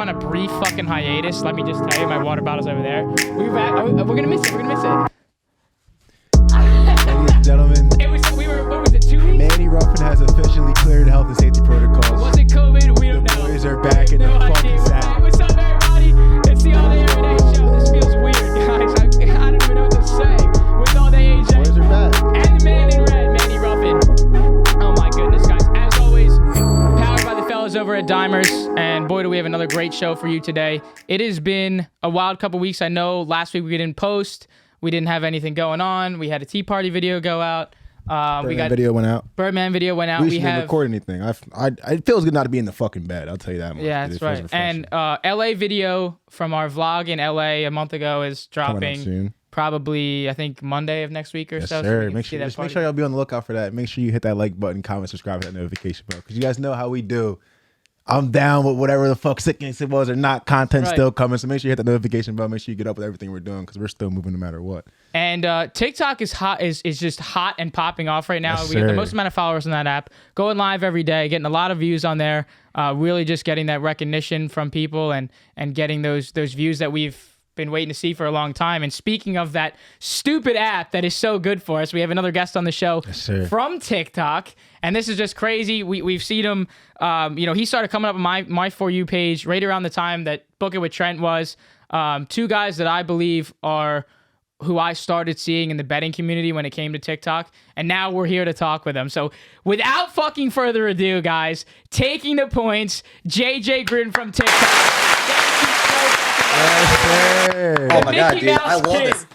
on a brief fucking hiatus. Let me just tell you, my water bottle's over there. We're back. We're gonna miss it. We're gonna miss it. Ladies and gentlemen, what was it, 2 weeks? Manny Ruffin has officially cleared health and safety protocols. Was it COVID? We don't know. The boys are back in the fucking sack. What's up, everybody? It's the All Day Everyday Show. This feels weird, guys. I don't even know what to say. With All Day AJ. Boys are back. And the man in red, Manny Ruffin. Oh my goodness, guys. As always, powered by the fellas over at Dimers. And boy, do we have another great show for you today. It has been a wild couple weeks. I know last week we didn't post. We didn't have anything going on. We had a Tea Party video go out. Birdman video went out. Birdman video went out. We didn't record anything. It feels good not to be in the fucking bed. I'll tell you that much. Yeah, that's right. And LA video from our vlog in LA a month ago is dropping probably, I think, Monday of next week or so. Sure. Make sure y'all be on the lookout for that. Make sure you hit that like button, comment, subscribe, hit that notification bell. Because you guys know how we do. I'm down with whatever the fuck sickness it was or not. Content still coming. So make sure you hit the notification bell. Make sure you get up with everything we're doing because we're still moving no matter what. And TikTok is hot. Is just hot and popping off right now. Yes, we get the most amount of followers on that app. Going live every day, getting a lot of views on there. Really just getting that recognition from people and getting those views that we've been waiting to see for a long time. And speaking of that stupid app that is so good for us, we have another guest on the show from TikTok. And this is just crazy. We've seen him, he started coming up on my For You page right around the time that Book It with Trent was. Two guys that I believe are who I started seeing in the betting community when it came to TikTok. And now we're here to talk with them. So without fucking further ado, guys, taking the points, JJ Gruden from TikTok. Oh my God, dude. I love this.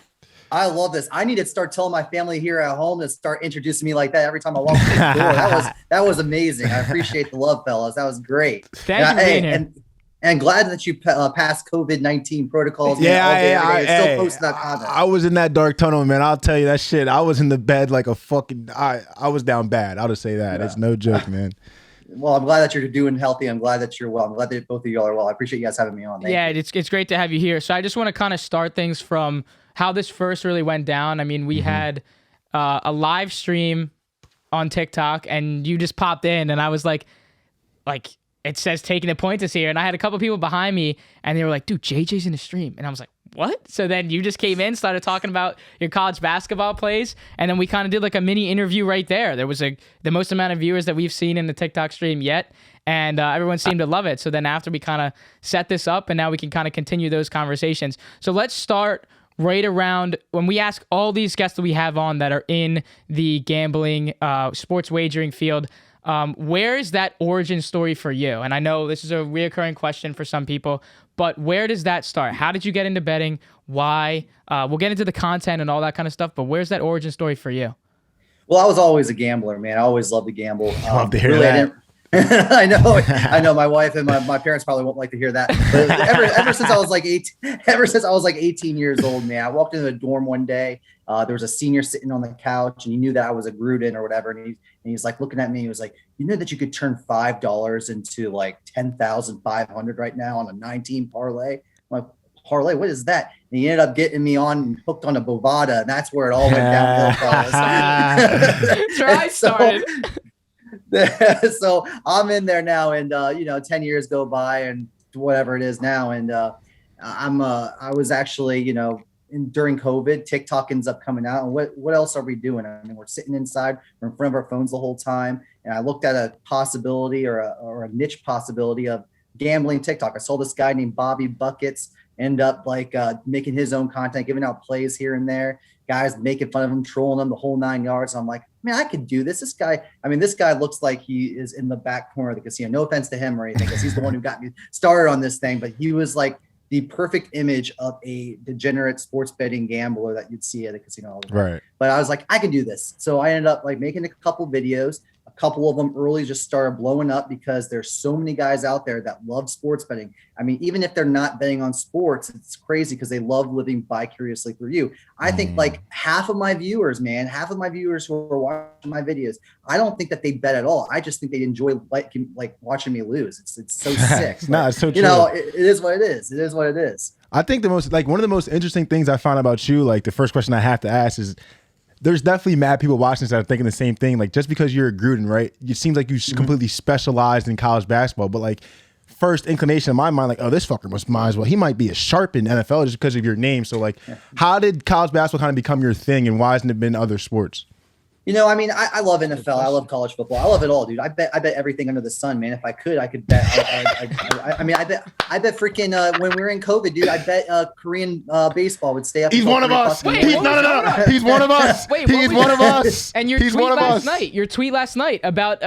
I love this. I need to start telling my family here at home to start introducing me like that every time I walk through the door. That was amazing. I appreciate the love, fellas. That was great. Thank you for being here. And glad that you passed COVID-19 protocols. Still posting that content. I was in that dark tunnel, man. I'll tell you that shit. I was in the bed like a fucking. I was down bad. I'll just say that. It's no joke, man. Well, I'm glad that you're doing healthy. I'm glad that you're well. I'm glad that both of you all are well. I appreciate you guys having me on. Thank you. It's great to have you here. So I just want to kind of start things from how this first really went down. I mean, we had a live stream on TikTok, and you just popped in, and I was like, it says taking the points is here, and I had a couple people behind me, and they were like, dude, JJ's in the stream, and I was like, what? So then you just came in, started talking about your college basketball plays, and then we kind of did like a mini interview right there. There was the most amount of viewers that we've seen in the TikTok stream yet, and everyone seemed to love it. So then after we kind of set this up, and now we can kind of continue those conversations. So let's start right around when we ask all these guests that we have on that are in the gambling, sports wagering field, where is that origin story for you? And I know this is a reoccurring question for some people, but where does that start? How did you get into betting? Why? We'll get into the content and all that kind of stuff, but where's that origin story for you? Well, I was always a gambler, man. I always loved to gamble. Love to hear that. I know. My wife and my parents probably won't like to hear that. But ever since I was like 18 years old, man, I walked into a dorm one day. There was a senior sitting on the couch, and he knew that I was a Gruden or whatever. And he's like looking at me. He was like, you know that you could turn $5 into like 10,500 right now on a 19 parlay. I'm like, parlay, what is that? And he ended up getting me hooked on a Bovada, and that's where it all went downhill. That's where I started. So I'm in there now, and 10 years go by and whatever it is now. And I was actually, during COVID, TikTok ends up coming out. And what else are we doing? I mean, we're sitting inside, we're in front of our phones the whole time. And I looked at a possibility or a niche possibility of gambling TikTok. I saw this guy named Bobby Buckets end up making his own content, giving out plays here and there, guys making fun of him, trolling him the whole 9 yards. And I'm like, man, I could do this. This guy looks like he is in the back corner of the casino. No offense to him or anything, because he's the one who got me started on this thing. But he was like the perfect image of a degenerate sports betting gambler that you'd see at a casino all the time. Right. But I was like, I can do this. So I ended up making a couple videos. A couple of them early just started blowing up because there's so many guys out there that love sports betting. I mean, even if they're not betting on sports, it's crazy because they love living vicariously through you. I think half of my viewers who are watching my videos, I don't think that they bet at all. I just think they enjoy like watching me lose. It's so sick. It's so true. It is what it is. It is what it is. I think one of the most interesting things I found about you, the first question I have to ask is, there's definitely mad people watching this that are thinking the same thing. Like, just because you're a Gruden, right? It seems like you completely specialized in college basketball, but first inclination in my mind, like, oh, this fucker might as well. He might be as sharp in NFL just because of your name. So, like, how did college basketball kind of become your thing, and why hasn't it been other sports? You know, I mean, I love NFL. I love college football. I love it all, dude. I bet everything under the sun, man. If I could bet. I mean, I bet freaking when we were in COVID, dude. I bet Korean baseball would stay up. He's one of us. No. He's one of us. Wait, he's one of us. And your tweet last night about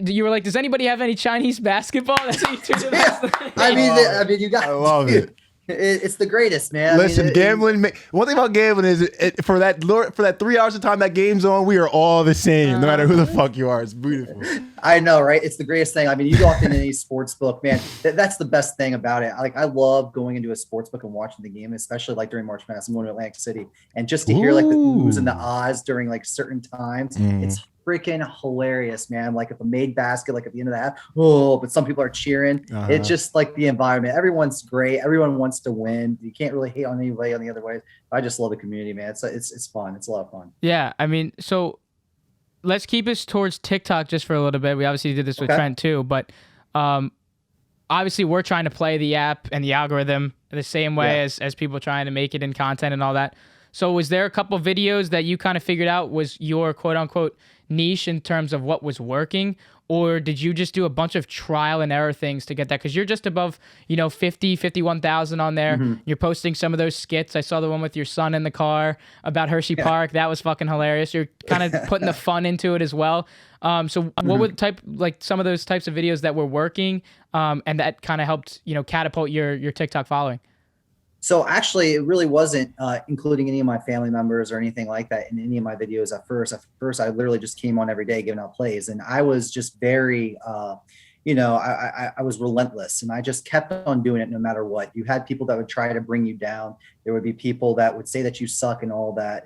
you were like, does anybody have any Chinese basketball? That's what you tweeted last night. I mean, you got. I love it. It's the greatest, man. Listen, gambling. One thing about gambling is for that 3 hours of time that game's on, we are all the same, no matter who the fuck you are. It's beautiful. I know, right? It's the greatest thing. I mean, you walk into any sports book, man. That's the best thing about it. Like, I love going into a sports book and watching the game, especially like during March Madness. I'm going to Atlantic City, and just to hear like the oohs and the ahs during like certain times, it's freaking hilarious, man. Like if a made basket, like at the end of the half, but some people are cheering. It's just like the environment. Everyone's great. Everyone wants to win. You can't really hate on anybody on the other way. I just love the community, man. It's fun. It's a lot of fun. Yeah, I mean, so let's keep us towards TikTok just for a little bit. We obviously did this with Trent too, but obviously we're trying to play the app and the algorithm the same way as people trying to make it in content and all that. So was there a couple of videos that you kind of figured out was your quote unquote niche in terms of what was working, or did you just do a bunch of trial and error things to get that? Because you're just above 51,000 on there. You're posting some of those skits. I saw the one with your son in the car about Hershey Park. That was fucking hilarious. You're kind of putting the fun into it as well. So what were some of those types of videos that were working and that kind of helped catapult your TikTok following? So actually, it really wasn't including any of my family members or anything like that in any of my videos at first. At first, I literally just came on every day giving out plays, and I was just very, I was relentless, and I just kept on doing it no matter what. You had people that would try to bring you down. There would be people that would say that you suck and all that.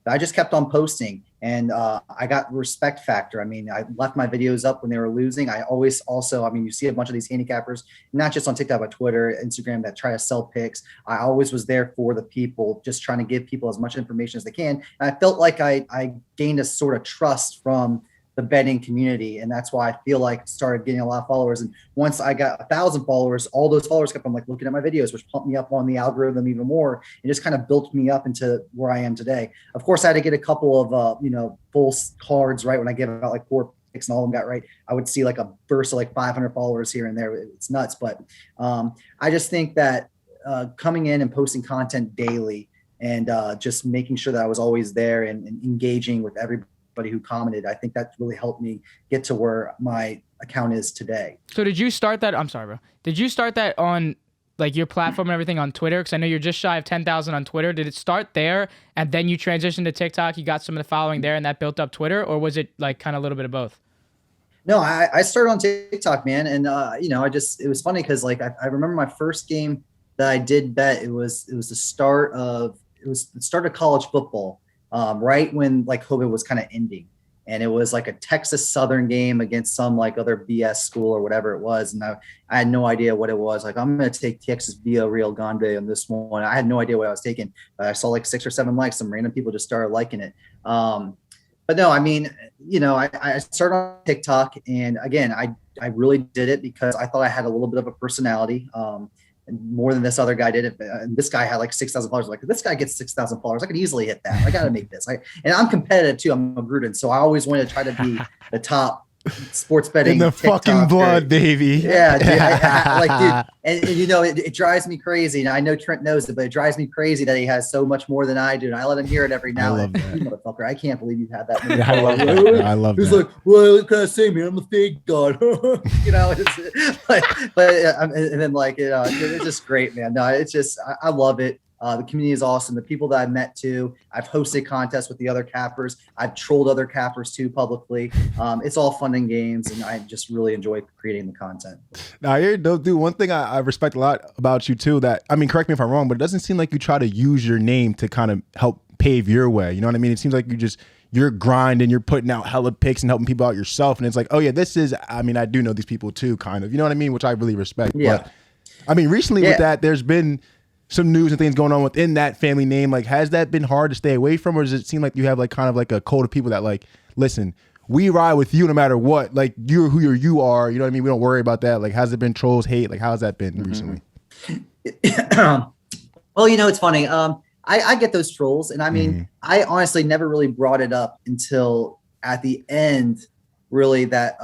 But I just kept on posting, and I got respect factor. I mean, I left my videos up when they were losing. I always also, you see a bunch of these handicappers, not just on TikTok, but Twitter, Instagram, that try to sell picks. I always was there for the people, just trying to give people as much information as they can. And I felt like I gained a sort of trust from the betting community. And that's why I feel like I started getting a lot of followers. And once I got 1,000 followers, all those followers kept on like looking at my videos, which pumped me up on the algorithm even more. It just kind of built me up into where I am today. Of course, I had to get a couple of, full cards right when I gave out like 4 picks and all of them got right. I would see like a burst of like 500 followers here and there. It's nuts. But I just think that coming in and posting content daily and just making sure that I was always there and engaging with everybody who commented, I think that really helped me get to where my account is today. So did you start that? I'm sorry, bro. Did you start that on like your platform and everything on Twitter? Because I know you're just shy of 10,000 on Twitter. Did it start there and then you transitioned to TikTok? You got some of the following there and that built up Twitter, or was it like kind of a little bit of both? No, I started on TikTok, man. And, it was funny because like I remember my first game that I did bet. It was the start of college football. Right when like COVID was kind of ending, and it was like a Texas Southern game against some like other BS school or whatever it was. And I had no idea what it was. Like, I'm going to take Texas via Real Grande on this one. I had no idea what I was taking, but I saw like 6 or 7 likes. Some random people just started liking it. But no, I mean, I started on TikTok, and again, I really did it because I thought I had a little bit of a personality. More than this other guy did it. And this guy had like 6,000 followers. Like, if this guy gets 6,000 followers, I can easily hit that. I got to make this. And I'm competitive too. I'm a Gruden. So I always wanted to try to be the top sports betting in the TikTok fucking blood, baby. Yeah, dude. And it drives me crazy. And I know Trent knows it, but it drives me crazy that he has so much more than I do. And I let him hear it every now and then. Motherfucker, I can't believe you had that. I love that. He's like, well, what can I say, man? I'm a fake god. And then like, it's just great, man. No, it's just, I love it. The community is awesome. The people that I've met too. I've hosted contests with the other cappers. I've trolled other cappers too publicly. It's all fun and games, and I just really enjoy creating the content. Now, you're dope, dude. One thing I respect a lot about you too, correct me if I'm wrong, but it doesn't seem like you try to use your name to kind of help pave your way. You know what I mean? It seems like you're grinding, you're putting out hella pics and helping people out yourself. And it's like, oh yeah, I do know these people too, kind of. You know what I mean? Which I really respect. Yeah. But recently with that, there's been some news and things going on within that family name. Like, has that been hard to stay away from, or does it seem like you have like kind of like a code of people that like, listen, we ride with you no matter what. Like you're who you are. You know what I mean? We don't worry about that. Like, has it been trolls, hate? Like, how's that been recently? Well, it's funny. I get those trolls, and I mean, I honestly never really brought it up until at the end. Really, that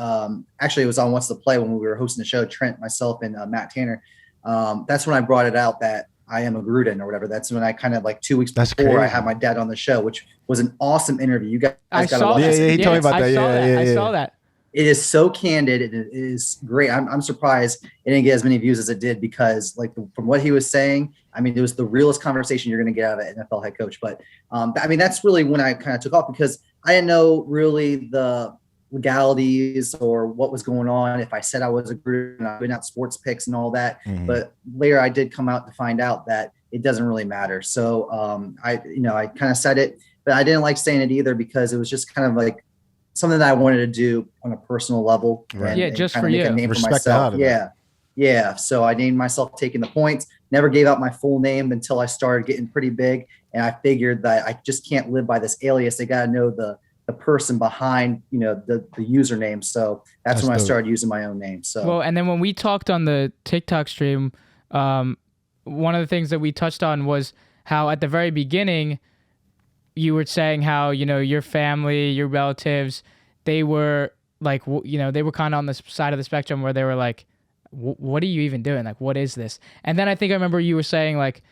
actually it was on What's the Play when we were hosting the show. Trent, myself, and Matt Tanner. That's when I brought it out that I am a Gruden or whatever. That's when I kind of like 2 weeks before I had my dad on the show, which was an awesome interview. You guys got to watch it. Yeah, he told me about that. I saw that. It is so candid. It is great. I'm surprised it didn't get as many views as it did because, like, from what he was saying, I mean, it was the realest conversation you're going to get out of an NFL head coach. But I mean, that's really when I kind of took off because I didn't know really the legalities or what was going on. If I said I was a Gruden, I've been out sports picks and all that. But later I did come out to find out that it doesn't really matter. So I kind of said it, but I didn't like saying it either because it was just kind of like something that I wanted to do on a personal level. Right. And just for you. Make a name Respect for myself. Yeah. Yeah. So I named myself Taking the Points, never gave out my full name until I started getting pretty big. And I figured that I just can't live by this alias. They got to know the person behind, the username. So that's when I started using my own name. So, well, and then when we talked on the TikTok stream, one of the things that we touched on was how at the very beginning, you were saying how, your family, your relatives, they were like, they were kind of on the side of the spectrum where they were like, what are you even doing? Like, what is this? And then I think I remember you were saying like,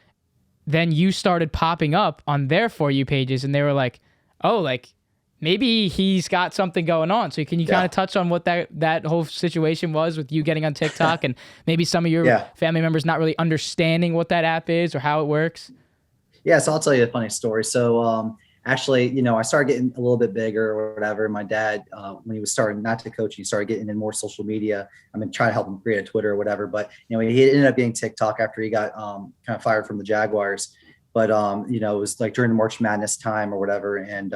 then you started popping up on their For You pages and they were like, oh, like maybe he's got something going on. So can you kind of touch on what that whole situation was with you getting on TikTok and maybe some of your family members not really understanding what that app is or how it works? Yeah, so I'll tell you a funny story. So actually, I started getting a little bit bigger or whatever. My dad, when he was starting not to coach, he started getting in more social media. I'm going to try to help him create a Twitter or whatever. But, he ended up being TikTok after he got kind of fired from the Jaguars. But, it was like during the March Madness time or whatever. And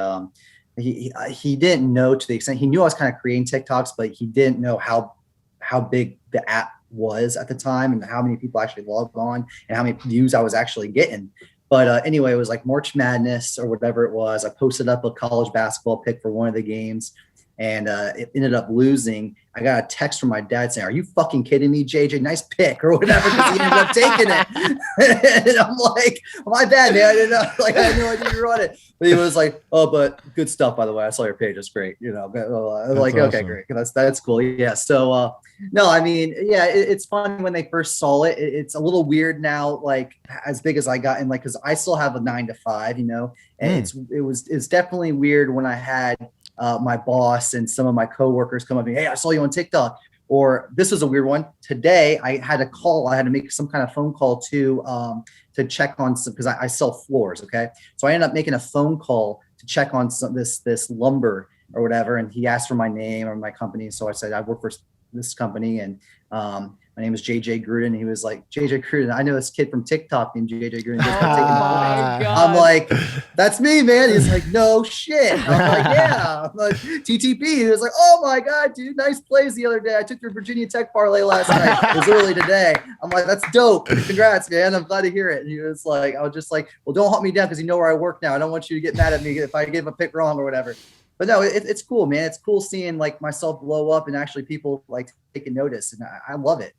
he didn't know to the extent he knew I was kind of creating TikToks, but he didn't know how big the app was at the time and how many people actually logged on and how many views I was actually getting. But anyway, it was like March Madness or whatever it was. I posted up a college basketball pick for one of the games and it ended up losing. I got a text from my dad saying, "Are you fucking kidding me, JJ? Nice pick," or whatever, because he ended up taking it. And I'm like, my bad, man. I didn't know. Like, I had no idea you were on it. But he was like, "Oh, but good stuff, by the way. I saw your page. It's great." Like, awesome. Okay, great. That's cool. Yeah. So, no, I mean, yeah, it's fun when they first saw it. It's a little weird now, like as big as I got in, like, because I still have a 9 to 5, and it's definitely weird when I had my boss and some of my coworkers come up to me, "Hey, I saw you on TikTok." Or this was a weird one. Today, I had a call. I had to make some kind of phone call to check on some, because I sell floors. Okay, so I ended up making a phone call to check on this lumber or whatever. And he asked for my name or my company. So I said, "I work for this company, and my name is JJ Gruden." He was like, "JJ Gruden, I know this kid from TikTok named JJ Gruden." I'm like, "That's me, man." He's like, "No shit." I'm like, "Yeah." I'm like, "TTP." He was like, "Oh my God, dude, nice plays the other day. I took your Virginia Tech parlay last night. It was early today." I'm like, "That's dope. Congrats, man. I'm glad to hear it." And he was like, I was just like, "Well, don't hunt me down because you know where I work now. I don't want you to get mad at me if I give a pick wrong or whatever." But no, it's cool, man. It's cool seeing like myself blow up and actually people like taking notice, and I love it.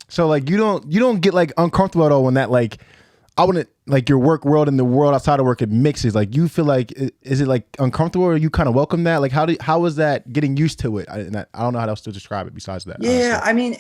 So like you don't get like uncomfortable at all when that like I wouldn't like your work world and the world outside of work, it mixes. Like you feel like is it like uncomfortable or you kind of welcome that? Like how is that getting used to it? I don't know how else to describe it besides that. Yeah, honestly. I mean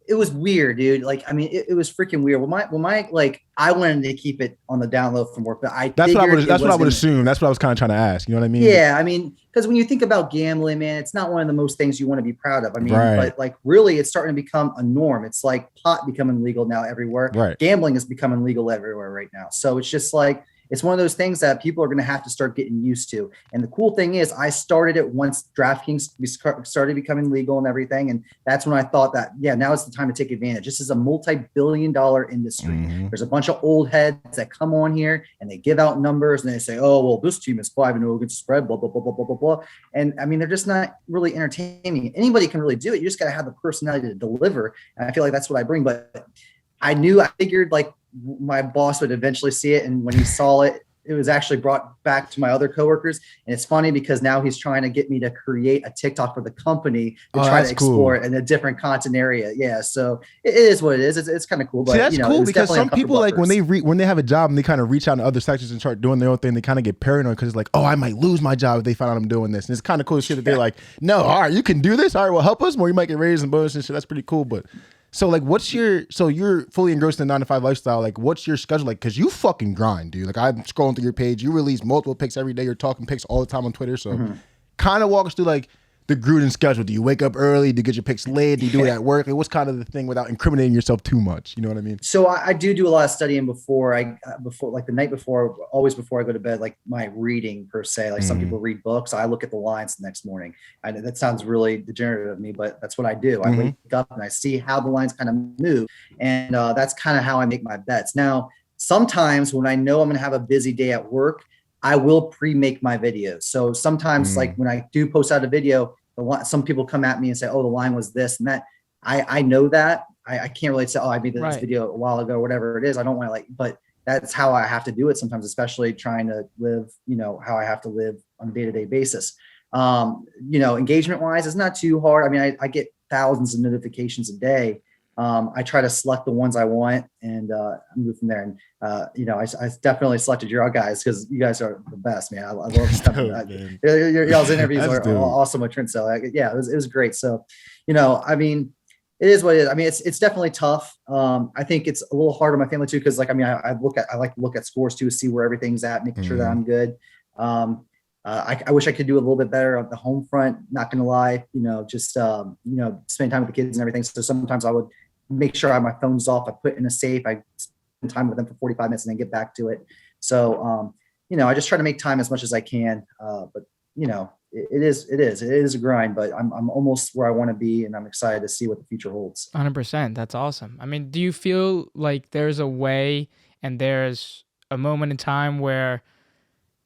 it was weird, dude. Like, I mean, it was freaking weird. When my like, I wanted to keep it on the down low from work, but that's what I would assume. That's what I was kind of trying to ask. You know what I mean? Yeah, I mean, because when you think about gambling, man, it's not one of the most things you want to be proud of. I mean, but like, really, it's starting to become a norm. It's like pot becoming legal now everywhere. Right. Gambling is becoming legal everywhere right now. So it's just like, it's one of those things that people are going to have to start getting used to. And the cool thing is I started it once DraftKings started becoming legal and everything. And that's when I thought that, yeah, now is the time to take advantage. This is a multi-billion-dollar industry. Mm-hmm. There's a bunch of old heads that come on here and they give out numbers and they say, "Oh, well, this team is 5-0 against spread, blah, blah, blah, blah, blah, blah, blah." And I mean, they're just not really entertaining. Anybody can really do it. You just got to have the personality to deliver. And I feel like that's what I bring. But I figured like, my boss would eventually see it, and when he saw it, it was actually brought back to my other coworkers. And it's funny because now he's trying to get me to create a TikTok for the company to try to explore it in a different content area. Yeah. So it is what it is. It's kind of cool. But see, that's cool because some people like when they have a job and they kind of reach out to other sectors and start doing their own thing, they kind of get paranoid because it's like, oh, I might lose my job if they find out I'm doing this. And it's kind of cool shit that they're like, no, all right, you can do this. All right, well, help us more. You might get raises and bonuses and shit. That's pretty cool. But so like, you're fully engrossed in the 9-to-5 lifestyle. Like, what's your schedule like? Because you fucking grind, dude. Like, I'm scrolling through your page. You release multiple pics every day. You're talking pics all the time on Twitter. So kind of walk us through like the Gruden schedule. Do you wake up early? Do you get your pics late? Do you do it at work? Like, what's kind of the thing without incriminating yourself too much? You know what I mean? So I do a lot of studying before like the night before, always before I go to bed, like my reading per se. Like some people read books. I look at the lines the next morning. And that sounds really degenerative of me, but that's what I do. I wake up and I see how the lines kind of move. And that's kind of how I make my bets. Now, sometimes when I know I'm going to have a busy day at work, I will pre-make my videos. So sometimes like when I do post out a video, some people come at me and say, oh, the line was this and that. I know that. I can't really say, oh, I made this video a while ago, whatever it is. I don't want to but that's how I have to do it sometimes, especially trying to live, how I have to live on a day-to-day basis. Engagement wise, it's not too hard. I mean, I get thousands of notifications a day. I try to select the ones I want and move from there. And, I definitely selected your guys because you guys are the best, man. I love stuff. Y'all's interviews are awesome with Trent. So it was great. So, I mean, it is what it is. I mean, it's definitely tough. I think it's a little hard on my family too. Cause I like to look at scores too, see where everything's at, making sure that I'm good. I wish I could do a little bit better on the home front. Not going to lie, spend time with the kids and everything. So sometimes I would make sure I have my phones off. I put it in a safe. I spend time with them for 45 minutes and then get back to it. So, I just try to make time as much as I can. But it is a grind, but I'm almost where I want to be and I'm excited to see what the future holds. 100%. That's awesome. I mean, do you feel like there's a way and there's a moment in time where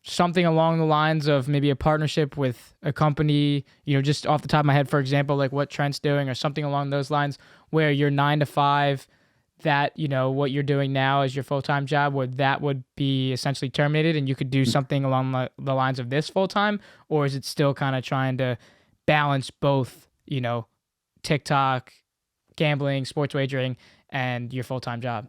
something along the lines of maybe a partnership with a company, just off the top of my head, for example, like what Trent's doing or something along those lines where you're 9-to-5, that, what you're doing now is your full-time job, where that would be essentially terminated and you could do something along the lines of this full-time? Or is it still kind of trying to balance both, TikTok, gambling, sports wagering, and your full-time job?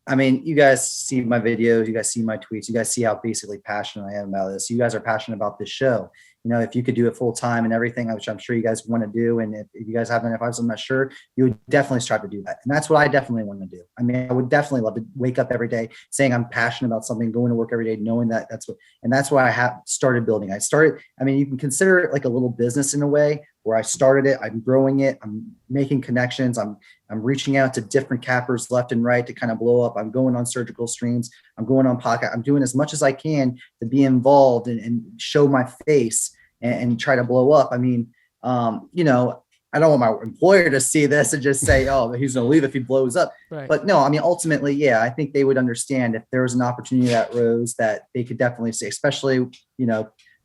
I mean, you guys see my videos, you guys see my tweets, you guys see how basically passionate I am about this. You guys are passionate about this show. If you could do it full time and everything, which I'm sure you guys want to do. And if you guys haven't, if I was, I'm not sure, you would definitely strive to do that. And that's what I definitely want to do. I mean, I would definitely love to wake up every day saying I'm passionate about something, going to work every day, knowing that that's why I have started building. I mean, you can consider it like a little business in a way where I started it, I'm growing it, I'm making connections, I'm reaching out to different cappers left and right to kind of blow up. I'm going on surgical streams, I'm going on podcast. I'm doing as much as I can to be involved and show my face and try to blow up. I mean, I don't want my employer to see this and just say, oh, he's going to leave if he blows up. Right. But no, I mean, ultimately, yeah, I think they would understand if there was an opportunity that rose that they could definitely say, especially,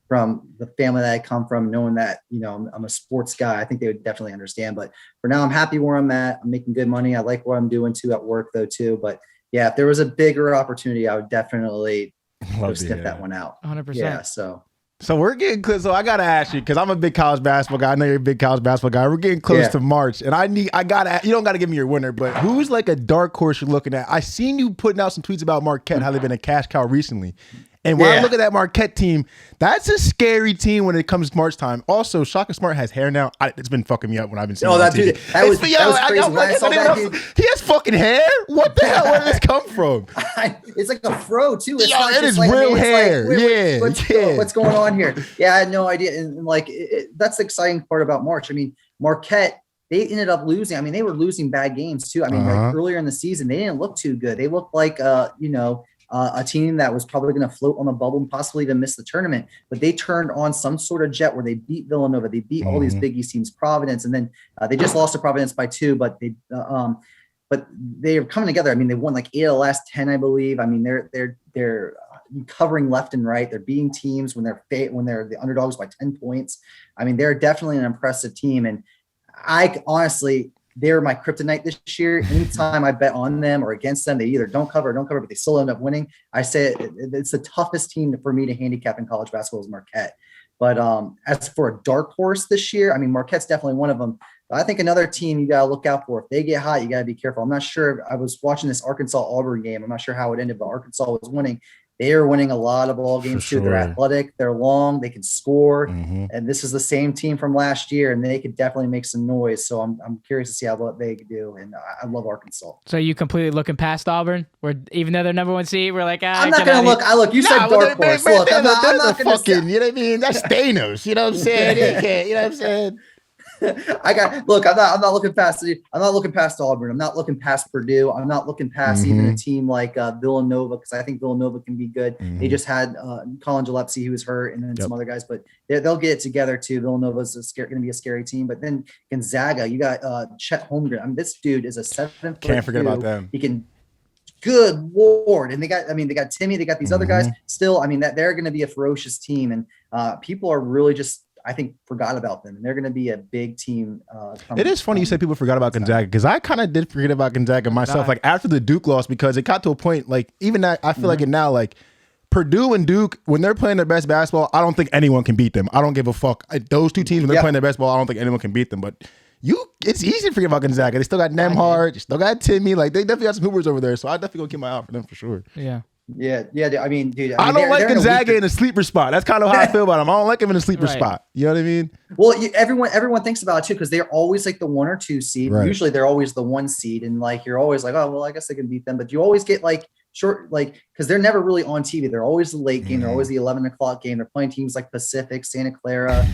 from the family that I come from, knowing that, I'm a sports guy, I think they would definitely understand. But for now, I'm happy where I'm at. I'm making good money. I like what I'm doing too at work though, too. But yeah, if there was a bigger opportunity, I would definitely go sniff that one out. 100%. Yeah. So we're getting close. So I got to ask you, because I'm a big college basketball guy. I know you're a big college basketball guy. We're getting close to March. And you don't got to give me your winner, but who's like a dark horse you're looking at? I seen you putting out some tweets about Marquette, how they've been a cash cow recently. And when I look at that Marquette team, that's a scary team when it comes to March time. Also, Shaka Smart has hair now. It's been fucking me up when I've been seeing that dude. That was crazy. When I saw that dude. He has fucking hair? What the hell? Where did this come from? It's like a fro, too. It's it is like, real hair. What's going on here? Yeah, I had no idea. And that's the exciting part about March. I mean, Marquette, they ended up losing. I mean, they were losing bad games, too. I mean, earlier in the season, they didn't look too good. They looked like, a team that was probably going to float on the bubble and possibly even miss the tournament, but they turned on some sort of jet where they beat Villanova, they beat all these Big East teams, Providence, and then they just lost to Providence by 2, but they're coming together. I mean, they won like 8 of the last 10, I believe. I mean, they're covering left and right. They're beating teams when they're the underdogs by 10 points. I mean, they're definitely an impressive team, and I honestly they're my kryptonite this year. Anytime I bet on them or against them, they either don't cover, but they still end up winning. I say it's the toughest team for me to handicap in college basketball is Marquette. But as for a dark horse this year, I mean, Marquette's definitely one of them. I think another team you got to look out for. If they get hot, you got to be careful. I'm not sure. I was watching this Arkansas-Auburn game. I'm not sure how it ended, but Arkansas was winning. They are winning a lot of ball games too. They're athletic. They're long. They can score. And this is the same team from last year, and they could definitely make some noise. So I'm curious to see what they could do. And I love Arkansas. So you completely looking past Auburn? Where even though they're number one seed, we're like, I'm not going to look. You said dark horse. Look, I'm not going to. You know what I mean? That's Thanos. You know what I'm saying? You know what I'm saying? I'm not looking past Auburn. I'm not looking past Purdue. I'm not looking past even a team like Villanova, because I think Villanova can be good. They just had Colin Gillespie, who was hurt, and then some other guys, but they'll get it together too. Villanova's going to be a scary team, but then Gonzaga, you got Chet Holmgren. I mean, this dude is a 7 foot. Can't forget about them. He can. Good Lord. And they got Timmy, they got these other guys still. I mean, that they're going to be a ferocious team, and people are really just, I think, forgot about them, and they're going to be a big team. It is funny you said people forgot about Gonzaga, because I kind of did forget about Gonzaga myself, like after the Duke loss, because it got to a point, like even that, I feel like it now, like Purdue and Duke, when they're playing their best basketball, I don't think anyone can beat them. I don't give a fuck. Those two teams, when they're playing their best ball, I don't think anyone can beat them. But it's easy to forget about Gonzaga. They still got Nemhard, they still got Timmy. Like they definitely got some hoopers over there. So I definitely gonna keep my eye out for them for sure. Yeah. I mean, dude. I don't like Gonzaga in a sleeper spot. That's kind of how I feel about them. I don't like him in a sleeper spot. You know what I mean? Well, everyone thinks about it too, because they're always like the 1 or 2 seed. Right. Usually they're always the 1 seed, and like you're always like, oh well, I guess they can beat them. But you always get like short, like, because they're never really on TV. They're always the late game. They're always the 11 o'clock game. They're playing teams like Pacific, Santa Clara,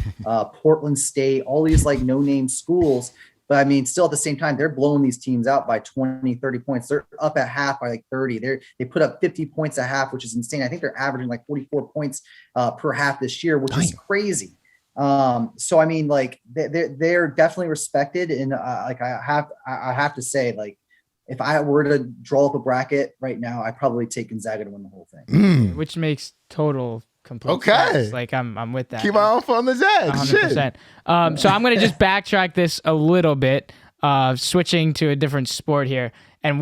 Portland State, all these like no-name schools. But I mean, still at the same time, they're blowing these teams out by 20, 30 points. They're up at half by like 30. They put up 50 points at half, which is insane. I think they're averaging like 44 points per half this year, which is crazy. So I mean, like they're definitely respected, and like I have to say, like if I were to draw up a bracket right now, I'd probably take Gonzaga to win the whole thing, which makes total. Sense. Like I'm with that. Keep my off on the Zag. 100%. So I'm gonna just backtrack this a little bit, switching to a different sport here. And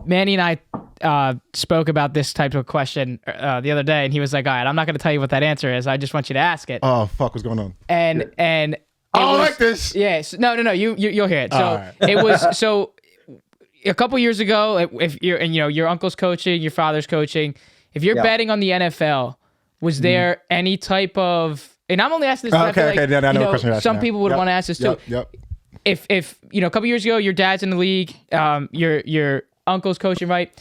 Manny and I spoke about this type of question the other day, and he was like, "All right, I'm not gonna tell you what that answer is. I just want you to ask it." Oh fuck, what's going on? And I don't like this. Yes, no. You'll hear it. So it was so a couple years ago. If you're your uncle's coaching, your father's coaching. If you're betting on the NFL. Was there any type of, and I'm only asking this. I know what question you're asking. Some people would want to ask this too. If a couple years ago your dad's in the league, your uncle's coaching, right?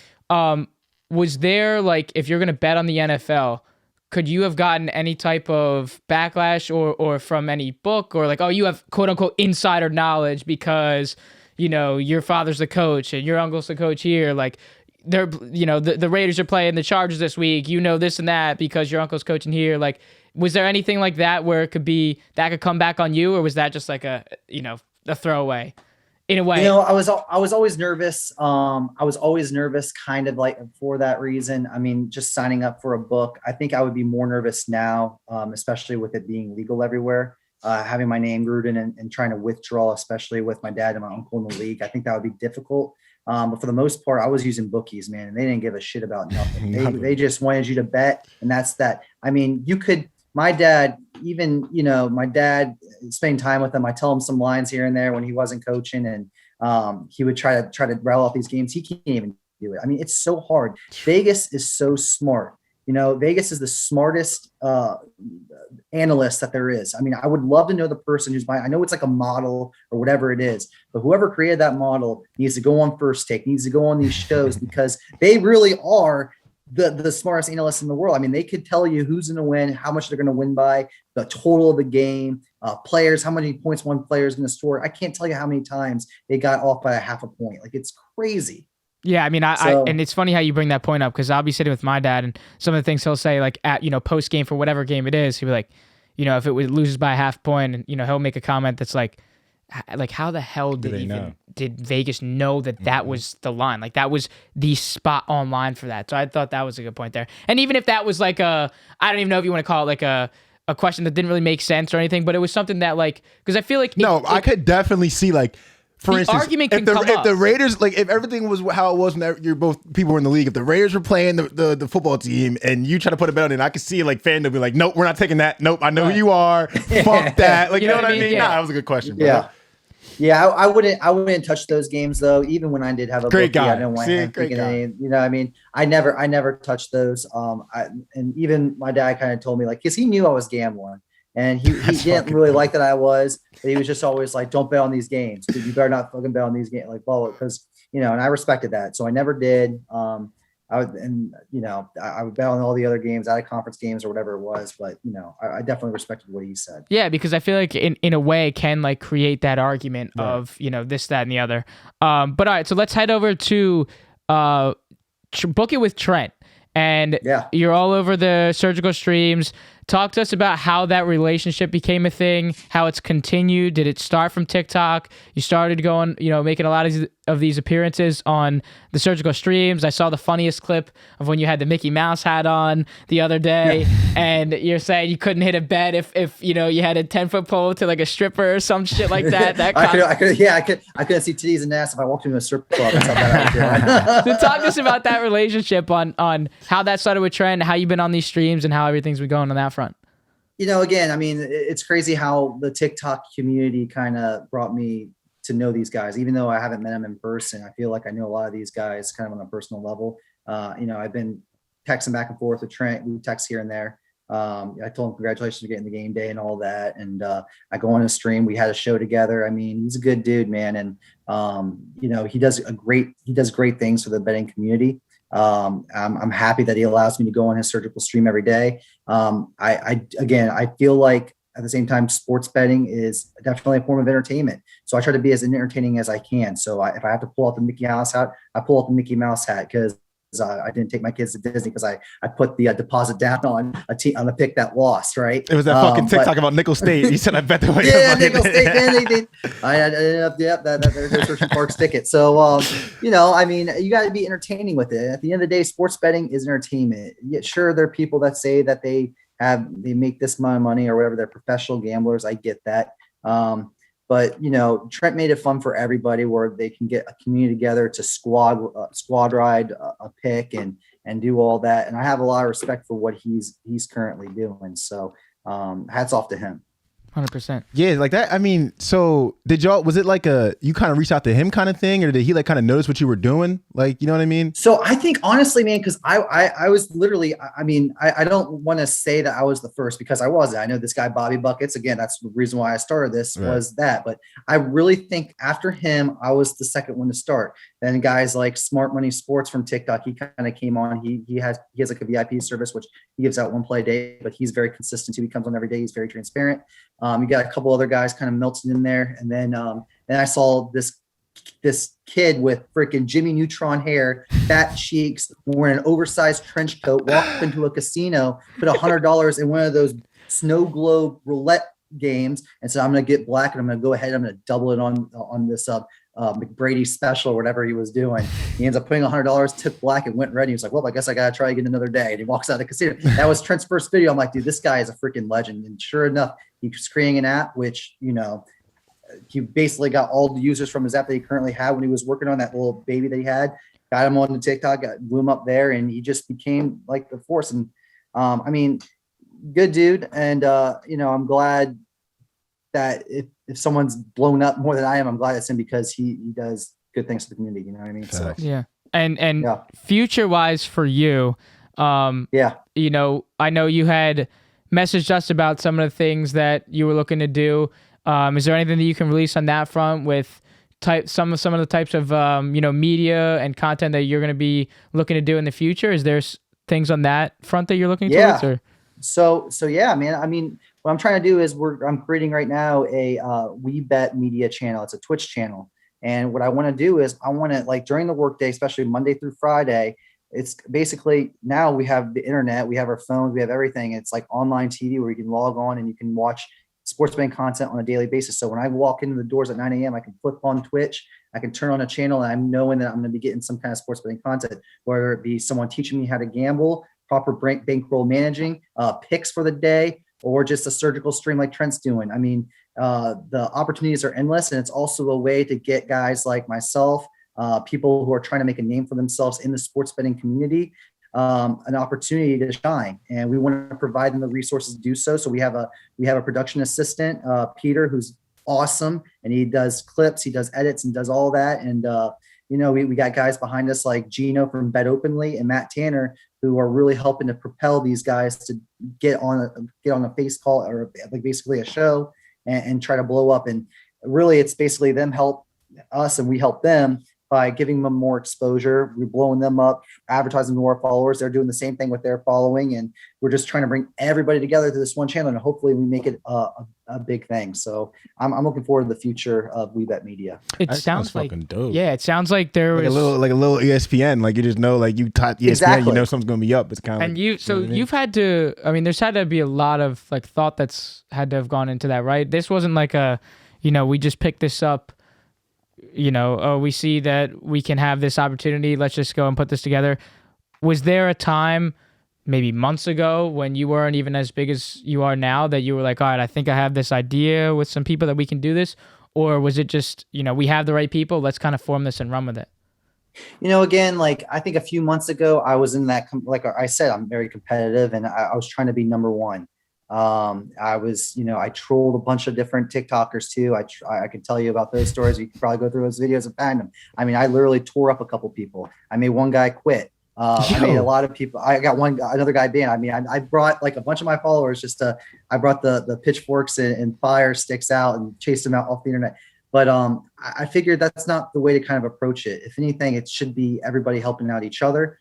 Was there, like, if you're gonna bet on the NFL, could you have gotten any type of backlash or from any book, or like, oh, you have quote unquote insider knowledge because your father's the coach and your uncle's the coach here, like. They're, the Raiders are playing the Chargers this week, this and that because your uncle's coaching here. Like, was there anything like that where it could be that could come back on you, or was that just like a throwaway in a way? I was always nervous. I was always nervous kind of like for that reason. I mean, just signing up for a book, I think I would be more nervous now, especially with it being legal everywhere. Having my name Gruden and trying to withdraw, especially with my dad and my uncle in the league, I think that would be difficult. But for the most part, I was using bookies, man, and they didn't give a shit about nothing. They just wanted you to bet, and that's that. I mean, my dad, my dad, spending time with him, I tell him some lines here and there when he wasn't coaching, and he would try to rattle off these games. He can't even do it. I mean, it's so hard. Vegas is so smart. Vegas is the smartest analyst that there is. I mean, I would love to know the person who's buying. I know it's like a model or whatever it is, but whoever created that model needs to go on First Take, needs to go on these shows because they really are the smartest analysts in the world. I mean, they could tell you who's going to win, how much they're going to win by, the total of the game, players, how many points one player is going to score. I can't tell you how many times they got off by a half a point. Like, it's crazy. Yeah, I mean, and it's funny how you bring that point up because I'll be sitting with my dad and some of the things he'll say, like at post game for whatever game it is, he'll be like, if it loses by a half point, and he'll make a comment that's like how the hell did Vegas know that was the line, like that was the spot on line for that? So I thought that was a good point there. And even if that was like I don't even know if you want to call it like a question that didn't really make sense or anything, but it was something that, like, because I feel like I could definitely see like for instance, argument can come if up. the Raiders, like if everything was how it was when you're both people were in the league, if the Raiders were playing the football team and you try to put a bet on it, I could see like fandom be like, nope, we're not taking that. Nope, I know who you are. Fuck that. Like, you know what I mean? Yeah. Nah, that was a good question. Bro. Yeah. Yeah, I wouldn't touch those games though. Even when I did have a great bookie, guy, I didn't want him thinking any, you know, I mean, I never touched those. And even my dad kind of told me like, cause he knew I was gambling and he didn't really like that I was, but he was just always like, don't bet on these games. Dude, you better not fucking bet on these games, like ball, because you know, and I respected that. So I never did. I would bet on all the other games, out of conference games or whatever it was. But, you know, I definitely respected what he said. Yeah, because I feel like in a way it can like create that argument of, you know, this, that, and the other. But all right, so let's head over to Book It with Trent. And you're all over the surgical streams. Talk to us about how that relationship became a thing, how it's continued. Did it start from TikTok? You started going, you know, making a lot of these appearances on the surgical streams. I saw the funniest clip of when you had the Mickey Mouse hat on the other day, and you're saying you couldn't hit a bet if you know you had a 10-foot pole to like a stripper or some shit like that. I couldn't see titties and ass if I walked into a strip club. That's how bad I was doing. So talk to us about that relationship on how that started with Trent, how you've been on these streams, and how everything's been going on that front. You know, again, I mean, it's crazy how the TikTok community kind of brought me to know these guys, even though I haven't met them in person. I feel like I know a lot of these guys kind of on a personal level. You know, I've been texting back and forth with Trent. We text here and there. I told him congratulations for getting the game day and all that. And I go on a stream. We had a show together. I mean, he's a good dude, man. And you know, he does great things for the betting community. I'm happy that he allows me to go on his surgical stream every day. I feel like at the same time, sports betting is definitely a form of entertainment. So I try to be as entertaining as I can. So if I have to pull out the Mickey Mouse hat, I pull out the Mickey Mouse hat because I didn't take my kids to Disney because I put the deposit down on a pick that lost, right? It was that fucking TikTok about Nickel State. He said, I bet the way. Yeah, Nickel State, man, they did. I ended up, there's Hershey Park's ticket. So, you know, I mean, you got to be entertaining with it. At the end of the day, sports betting is entertainment. Yeah, sure, there are people that say that they make this amount of money or whatever. They're professional gamblers. I get that. But, you know, Trent made it fun for everybody where they can get a community together to squad ride a pick and do all that. And I have a lot of respect for what he's currently doing. So hats off to him. 100%. Yeah, like that. I mean, so was it like you kind of reached out to him kind of thing, or did he like kind of notice what you were doing? Like, you know what I mean? So I think honestly, man, because I was literally, I mean, I don't want to say that I was the first because I wasn't. I know this guy, Bobby Buckets. Again, that's the reason why I started this was that. But I really think after him, I was the second one to start. Then guys like Smart Money Sports from TikTok, he kind of came on. He has like a VIP service, which he gives out one play a day, but he's very consistent too. He comes on every day. He's very transparent. You got a couple other guys kind of melted in there. And then I saw this kid with freaking Jimmy Neutron hair, fat cheeks, wearing an oversized trench coat, walked up into a casino, put $100 in one of those snow globe roulette games and said, I'm going to get black and I'm going to go ahead. I'm going to double it on this McBrady special or whatever he was doing. He ends up putting $100, took black and went red. He was like, well, I guess I got to try again another day. And he walks out of the casino. That was Trent's first video. I'm like, dude, this guy is a freaking legend. And sure enough, he's creating an app, which, you know, he basically got all the users from his app that he currently had when he was working on that little baby that he had, got him on the TikTok, blew him up there. And he just became like the force. And I mean, good dude. And, you know, I'm glad that if someone's blown up more than I am, I'm glad it's him because he does good things to the community. You know what I mean? So yeah. And future wise for you, you know, I know you had messaged us about some of the things that you were looking to do. Is there anything that you can release on that front with some of the types of you know, media and content that you're going to be looking to do in the future? Is there things on that front that you're looking towards? Or? So yeah, man. I mean, what I'm trying to do is I'm creating right now a We Bet Media channel. It's a Twitch channel. And what I want to do is I want to, like, during the workday, especially Monday through Friday, it's basically now we have the internet, we have our phones, we have everything. It's like online TV where you can log on and you can watch sports betting content on a daily basis. So when I walk into the doors at 9 a.m., I can flip on Twitch, I can turn on a channel, and I'm knowing that I'm going to be getting some kind of sports betting content, whether it be someone teaching me how to gamble, proper bankroll managing, picks for the day, or just a surgical stream like Trent's doing. I mean, the opportunities are endless, and it's also a way to get guys like myself, people who are trying to make a name for themselves in the sports betting community, an opportunity to shine, and we want to provide them the resources to do so. So we have a production assistant, Peter, who's awesome, and he does clips, he does edits, and does all that. And we got guys behind us like Gino from Bet Openly and Matt Tanner, who are really helping to propel these guys to get on a face call, or like basically a show, and try to blow up. And really, it's basically them help us and we help them by giving them more exposure. We're blowing them up, advertising to our followers. They're doing the same thing with their following. And we're just trying to bring everybody together to this one channel, and hopefully we make it a big thing. So I'm looking forward to the future of WeBet Media. It sounds like fucking dope. Yeah, it sounds like there was like a little ESPN. Like you just know, like you taught ESPN, Exactly. you know something's gonna be up. It's kind of and you've had to. I mean, there's had to be a lot of like thought that's had to have gone into that, right? This wasn't like we just picked this up. We see that we can have this opportunity. Let's just go and put this together. Was there a time, maybe months ago, when you weren't even as big as you are now, that you were like, all right, I think I have this idea with some people that we can do this? Or was it just, we have the right people, let's kind of form this and run with it? Again, like I think a few months ago, I was in that, like I said, I'm very competitive, and I was trying to be number one. I trolled a bunch of different TikTokers too. I could tell you about those stories. You could probably go through those videos and find them. I mean, I literally tore up a couple people. I made one guy quit. I made a lot of people. I got another guy banned. I mean, I brought like a bunch of my followers I brought the pitchforks and fire sticks out and chased them out off the internet. But I figured that's not the way to kind of approach it. If anything, it should be everybody helping out each other.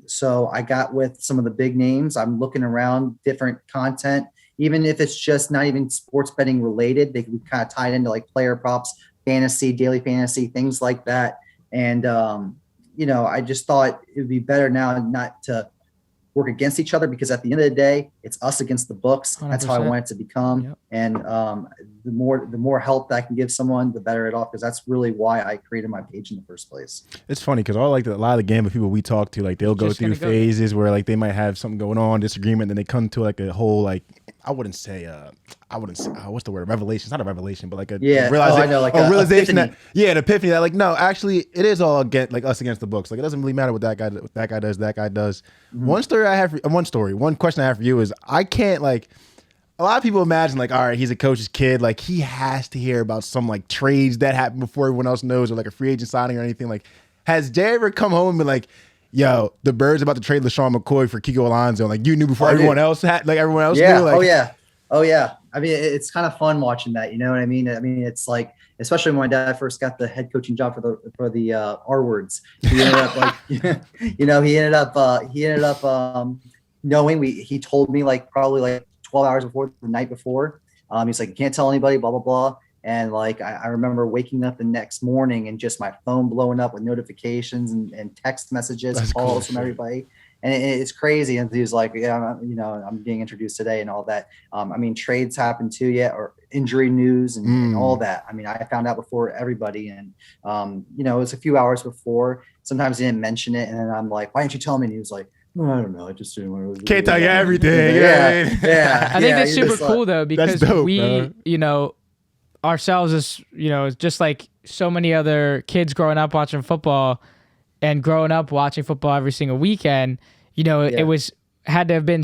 So I got with some of the big names. I'm looking around different content, even if it's just not even sports betting related. They can kind of tie it into like player props, fantasy, daily fantasy, things like that. And, I just thought it would be better now not to work against each other, because at the end of the day, it's us against the books. 100%. That's how I want it to become. Yep. And the more help that I can give someone, the better it off, because that's really why I created my page in the first place. It's funny because a lot of the gambling people we talk to, like they'll go through phases where like they might have something going on, disagreement, then they come to like a whole like what's the word? Revelation. It's not a revelation, but like a realization that an epiphany that like, no, actually it is all like us against the books. Like it doesn't really matter what that guy does. Mm-hmm. One question I have for you is, I can't, like, a lot of people imagine like, all right, he's a coach's kid, like he has to hear about some like trades that happen before everyone else knows, or like a free agent signing or anything. Like, has Jay ever come home and been like, yo, the Birds about to trade LaShawn McCoy for Kiko Alonso? Like, you knew before everyone else knew? Like, Oh yeah. I mean, it's kind of fun watching that. You know what I mean? I mean, it's like, especially when my dad first got the head coaching job for the R words. He ended up like, he ended up knowing he told me like probably like 12 hours before, the night before. He's like, you can't tell anybody, blah, blah, blah. And like, I remember waking up the next morning and just my phone blowing up with notifications and text messages, and calls from everybody. And it's crazy. And he was like, yeah, I'm being introduced today and all that. I mean, trades happen too, or injury news and all that. I mean, I found out before everybody, and, it was a few hours before. Sometimes he didn't mention it. And then I'm like, why didn't you tell me? And he was like, no, I don't know. I just didn't want to. Can't tell you everything. Yeah. I think that's super cool though, because dope, we, ourselves as, just like so many other kids growing up watching football and growing up watching football every single weekend, it had to have been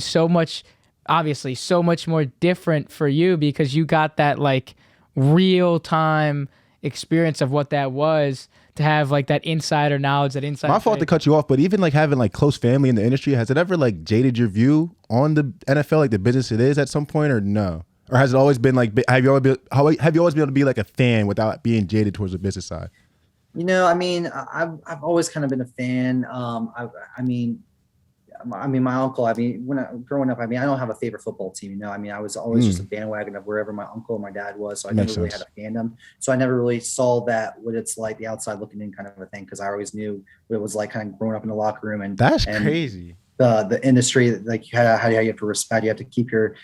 obviously so much more different for you, because you got that like real time experience of what that was, to have like that insider knowledge, that inside. My fault to cut you off, but even like having like close family in the industry, has it ever like jaded your view on the NFL, like the business it is at some point, or no? Or has it always been like, have you always been able to be like a fan without being jaded towards the business side? I mean, I've always kind of been a fan. I mean, my uncle, growing up, I don't have a favorite football team, I mean, I was always just a bandwagon of wherever my uncle and my dad was. So I never really had a fandom. So I never really saw what it's like, the outside looking in kind of a thing. Cause I always knew what it was like kind of growing up in the locker room. And that's crazy. The industry, like how you have to respect, you have to keep your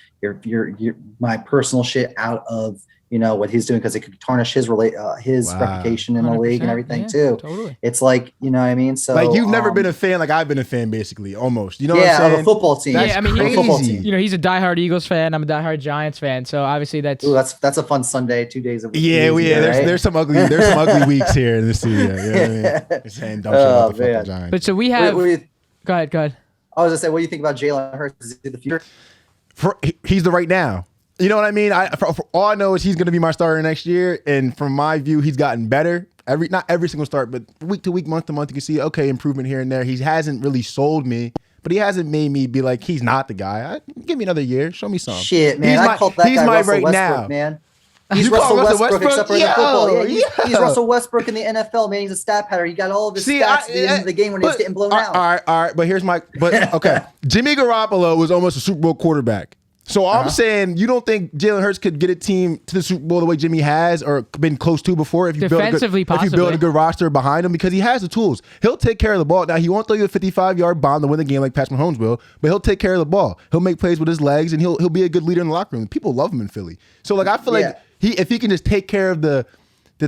my personal shit out of, what he's doing, because it could tarnish his reputation in the league and everything too. Totally. It's like, you know what I mean? So like, you've never been a fan, like I've been a fan, basically, almost. You know what I'm saying? Of a football team. That's crazy. He's a diehard Eagles fan. I'm a diehard Giants fan. So obviously that's a fun Sunday, 2 days a week. Yeah, there's some ugly weeks here in the studio. You know what I mean? Saying dumb shit about the fucking Giants. But so we have. Go ahead. I was gonna say, what do you think about Jalen Hurts? Is he the future? He's the right now. You know what I mean? For all I know is he's going to be my starter next year, and from my view, he's gotten better. Not every single start, but week to week, month to month, you can see improvement here and there. He hasn't really sold me, but he hasn't made me be like, he's not the guy. Give me another year, show me something. Shit, man, I called that guy Russell Westbrook, man. He's Russell Westbrook, except for in the football. Yeah, he's Russell Westbrook in the NFL, man. He's a stat pattern. He got all of his stats at the end of the game when he's getting blown out. All right. But okay. Jimmy Garoppolo was almost a Super Bowl quarterback. So I'm saying, you don't think Jalen Hurts could get a team to the Super Bowl the way Jimmy has, or been close to before, if you build a good roster behind him, because he has the tools. He'll take care of the ball. Now, he won't throw you a 55-yard bomb to win the game like Patrick Mahomes will, but he'll take care of the ball. He'll make plays with his legs, and he'll be a good leader in the locker room. People love him in Philly. So like, I feel like if he can just take care of the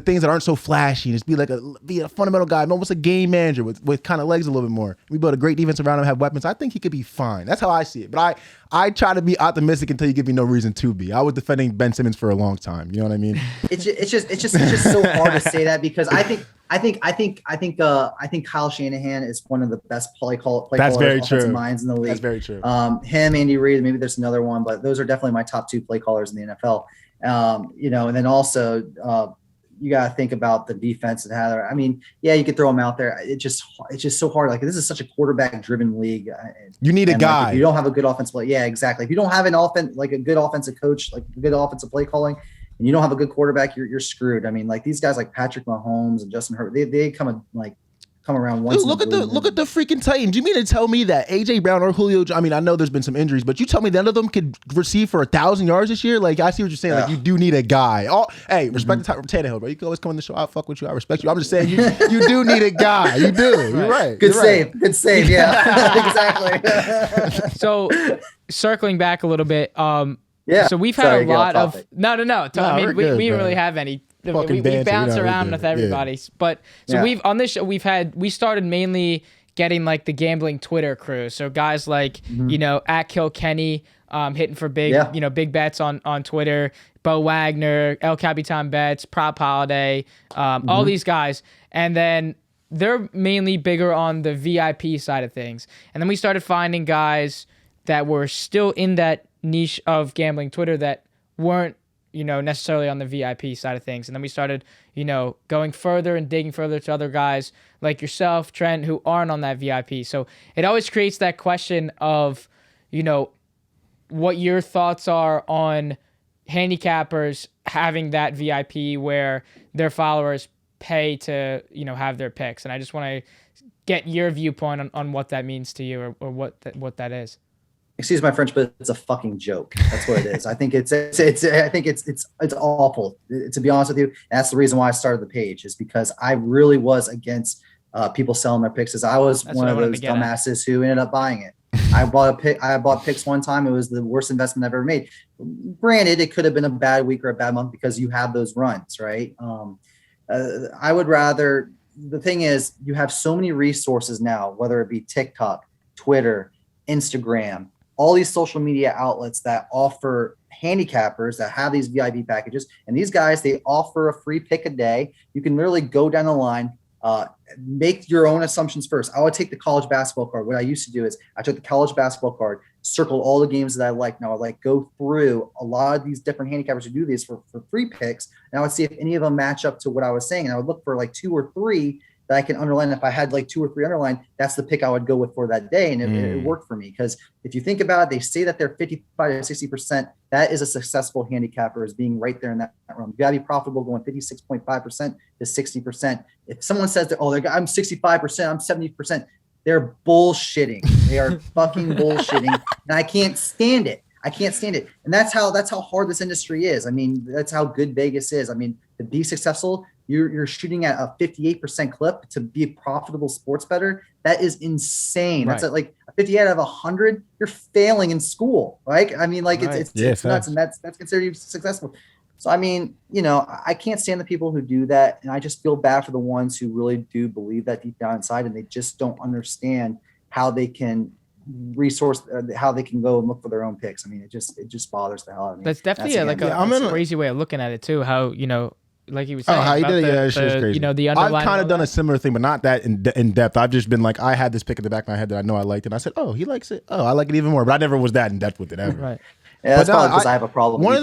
things that aren't so flashy, just be a fundamental guy, almost a game manager with kind of legs a little bit more. We build a great defense around him, have weapons. I think he could be fine. That's how I see it. But I try to be optimistic until you give me no reason to be. I was defending Ben Simmons for a long time. You know what I mean? It's just so hard to say that, because I think Kyle Shanahan is one of the best play callers, offensive minds in the league. That's very true. Him, Andy Reid, maybe there's another one, but those are definitely my top 2 play callers in the NFL. And then also you got to think about the defense and how they're, you could throw them out there. It's just so hard. Like, this is such a quarterback driven league. You need a guy. Like, if you don't have a good offensive play. Yeah, exactly. If you don't have an a good offensive coach, like good offensive play calling, and you don't have a good quarterback, you're screwed. I mean, like, these guys like Patrick Mahomes and Justin Herbert, they come around once. Look at the freaking Titans. You mean to tell me that AJ Brown or Julio? I mean, I know there's been some injuries, but you tell me none of them could receive for 1,000 yards this year? Like, I see what you're saying. Like, you do need a guy. Respect Tannehill, bro. You can always come on the show. I'll fuck with you. I respect you. I'm just saying you do need a guy. You do. You're right. Good save. Yeah, exactly. So, circling back a little bit. Yeah. So we've had a lot of no. I mean, we good, didn't really have any. We bounce around with everybody, but we've on this show we started mainly getting like the gambling Twitter crew. So guys like at Kilkenny, hitting for big big bets on Twitter. Bo Wagner, El Capitan Bets, Prop Holiday, all these guys, and then they're mainly bigger on the VIP side of things. And then we started finding guys that were still in that niche of gambling Twitter that weren't necessarily on the VIP side of things. And then we started, going further and digging further to other guys like yourself, Trent, who aren't on that VIP. So it always creates that question of, what your thoughts are on handicappers having that VIP where their followers pay to, have their picks. And I just want to get your viewpoint on what that means to you, or what that is. Excuse my French, but it's a fucking joke. That's what it is. I think it's awful, to be honest with you. That's the reason why I started the page, is because I really was against people selling their picks. I was one of those dumbasses who ended up buying it. I bought picks one time. It was the worst investment I've ever made. Granted, it could have been a bad week or a bad month, because you have those runs, right? I would rather. The thing is, you have so many resources now, whether it be TikTok, Twitter, Instagram, all these social media outlets that offer handicappers that have these VIP packages. And these guys, they offer a free pick a day. You can literally go down the line, make your own assumptions first. I would take the college basketball card. What I used to do is I took the college basketball card, circled all the games that I liked. Now I go through a lot of these different handicappers who do these for free picks. And I would see if any of them match up to what I was saying. And I would look for like 2 or 3 that I can underline. If I had like 2 or 3 underlined, that's the pick I would go with for that day. And it worked for me, because if you think about it, they say that they're 55 to 60%. That is a successful handicapper, is being right there in that realm. You gotta be profitable going 56.5% to 60%. If someone says that, I'm 65%, I'm 70%, they're bullshitting. They are fucking bullshitting. And I can't stand it. And that's how hard this industry is. I mean, that's how good Vegas is. I mean, to be successful, you're shooting at a 58% clip to be a profitable sports bettor. That is insane. Right. That's like 58 out of 100. You're failing in school, right? I mean, like it's nuts, and that's considered you successful. So, I mean, you know, I can't stand the people who do that. And I just feel bad for the ones who really do believe that deep down inside, and they just don't understand how they can how they can go and look for their own picks. I mean, it just bothers the hell out of me. That's definitely a crazy way of looking at it too. How, you know, like you were saying, how you did it? Yeah, it's crazy. You know, the underlying. I've kind of done a similar thing, but not that in depth. I've just been like, I had this pick at the back of my head that I know I liked, and I said, oh, he likes it. Oh, I like it even more. But I never was that in depth with it ever. Right. Yeah, that's probably because I have a problem. One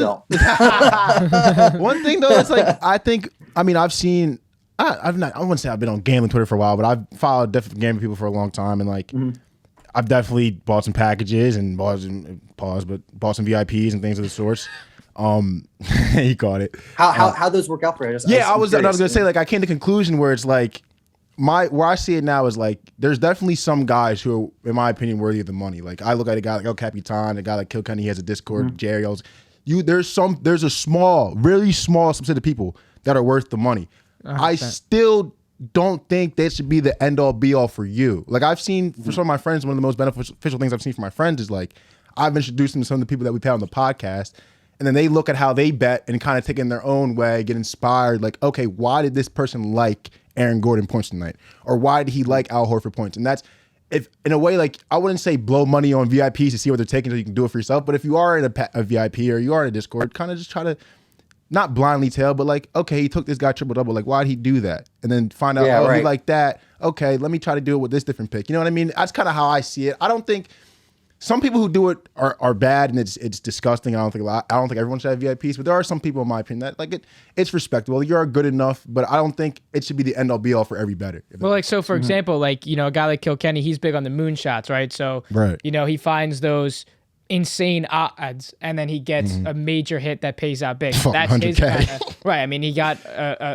thing though, it's like I've seen. I wouldn't say I've been on gambling Twitter for a while, but I've followed different gambling people for a long time, and like. Mm-hmm. I've definitely bought some packages and bought some VIPs and things of the sorts. He caught it. How those work out for you? I was gonna say, like, I came to the conclusion where it's like where I see it now is like there's definitely some guys who are, in my opinion, worthy of the money. Like I look at a guy like El Capitan, a guy like Kilkenny, he has a Discord, mm-hmm. Jerry. There's a small, really small subset of people that are worth the money. 100%. I still don't think that should be the end all be all for you. Like I've seen for some of my friends, one of the most beneficial things I've seen for my friends is like I've introduced them to some of the people that we've had on the podcast, and then they look at how they bet and kind of take it in their own way, get inspired. Like, okay, why did this person like Aaron Gordon points tonight, or why did he like Al Horford points? And that's if in a way, like I wouldn't say blow money on VIPs to see what they're taking so you can do it for yourself. But if you are in a VIP or you are in a Discord, kind of just try to. Not blindly tell, but like, okay, he took this guy triple-double. Like, why did he do that? And then find out, he like that. Okay, let me try to do it with this different pick. You know what I mean? That's kind of how I see it. I don't think some people who do it are bad and it's disgusting. I don't think everyone should have VIPs, but there are some people, in my opinion, that like it's respectable. You're good enough, but I don't think it should be the end-all be-all for every bettor. Well, like, so for example, like, you know, a guy like Kilkenny, he's big on the moonshots, right? So, you know, he finds those insane odds, and then he gets a major hit that pays out big. That's his kind of, right. I mean, he got a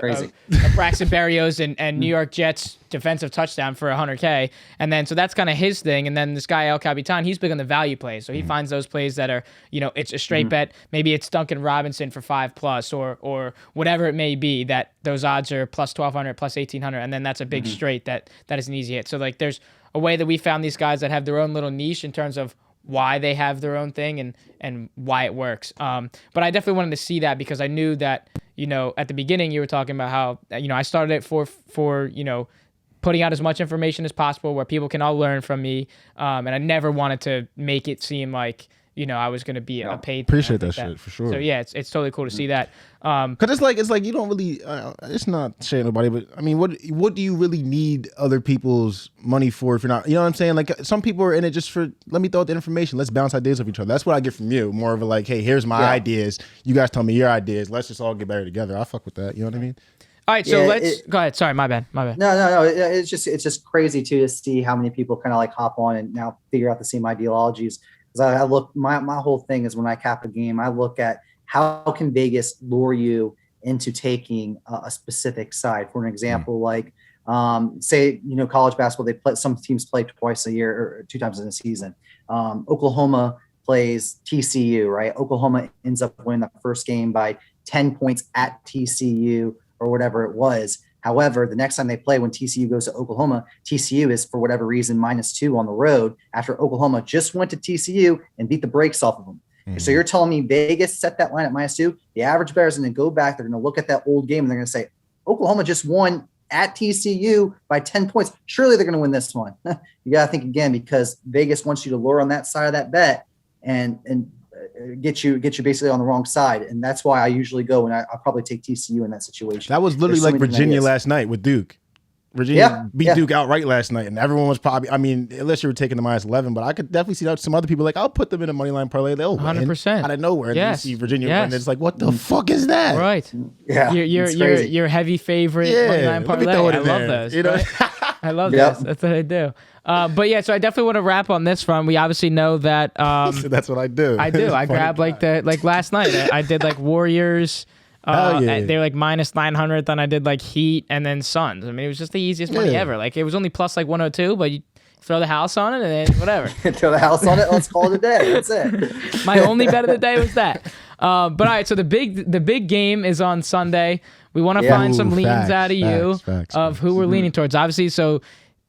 Braxton Berrios and New York Jets defensive touchdown for $100K, and then so that's kind of his thing. And then this guy El Capitan, he's big on the value plays, so he finds those plays that are, you know, it's a straight bet. Maybe it's Duncan Robinson for 5+ or whatever it may be. That those odds are plus 1,200, plus 1,800, and then that's a big straight that is an easy hit. So like, there's a way that we found these guys that have their own little niche in terms of why they have their own thing and why it works. But I definitely wanted to see that because I knew that, you know, at the beginning you were talking about how, you know, I started it for you know, putting out as much information as possible where people can all learn from me. And I never wanted to make it seem like, you know, I was going to be a paid. Appreciate that shit for sure. So yeah, it's totally cool to see that. Cause it's like you don't really. It's not shading nobody, but I mean, what do you really need other people's money for if you're not? You know what I'm saying? Like some people are in it just for let me throw out the information. Let's bounce ideas off each other. That's what I get from you. More of a like, hey, here's my ideas. You guys tell me your ideas. Let's just all get better together. I fuck with that. You know what I mean? All right, so let's go ahead. Sorry, my bad. No. It's just crazy too to see how many people kind of like hop on and now figure out the same ideologies. Because I look, my whole thing is when I cap a game, I look at how can Vegas lure you into taking a specific side. For an example, like say, you know, college basketball, some teams play twice a year or 2 times in a season. Oklahoma plays TCU, right? Oklahoma ends up winning the first game by 10 points at TCU or whatever it was. However, the next time they play, when TCU goes to Oklahoma, TCU is, for whatever reason, -2 on the road after Oklahoma just went to TCU and beat the brakes off of them. Mm-hmm. So you're telling me Vegas set that line at -2? The average bettor is going to go back. They're going to look at that old game and they're going to say, Oklahoma just won at TCU by 10 points. Surely they're going to win this one. You got to think again, because Vegas wants you to lure on that side of that bet and get you basically on the wrong side. And that's why I usually go and I'll probably take TCU in that situation. That was literally like Virginia last night with Duke. Virginia beat Duke outright last night, and everyone was probably, I mean, unless you were taking the -11, but I could definitely see that some other people like, I'll put them in a money line parlay. They'll 100% out of nowhere. Yes. And you see Virginia win, and it's like, what the fuck is that? Right. Yeah. Your heavy favorite money line parlay. I love those. You know? Right? I love this. That's what I do. But yeah, so I definitely want to wrap on this front. We obviously know that. So that's what I do. I do. I grabbed like last night. I did like Warriors. They're like -900. Then I did like Heat and then Suns. I mean, it was just the easiest money ever. Like it was only plus like 102, but you throw the house on it and then whatever. Throw the house on it. Let's call it a day. That's it. My only bet of the day was that. But all right, so the big game is on Sunday. We want to find some leans out of you of who we're leaning towards. Obviously, so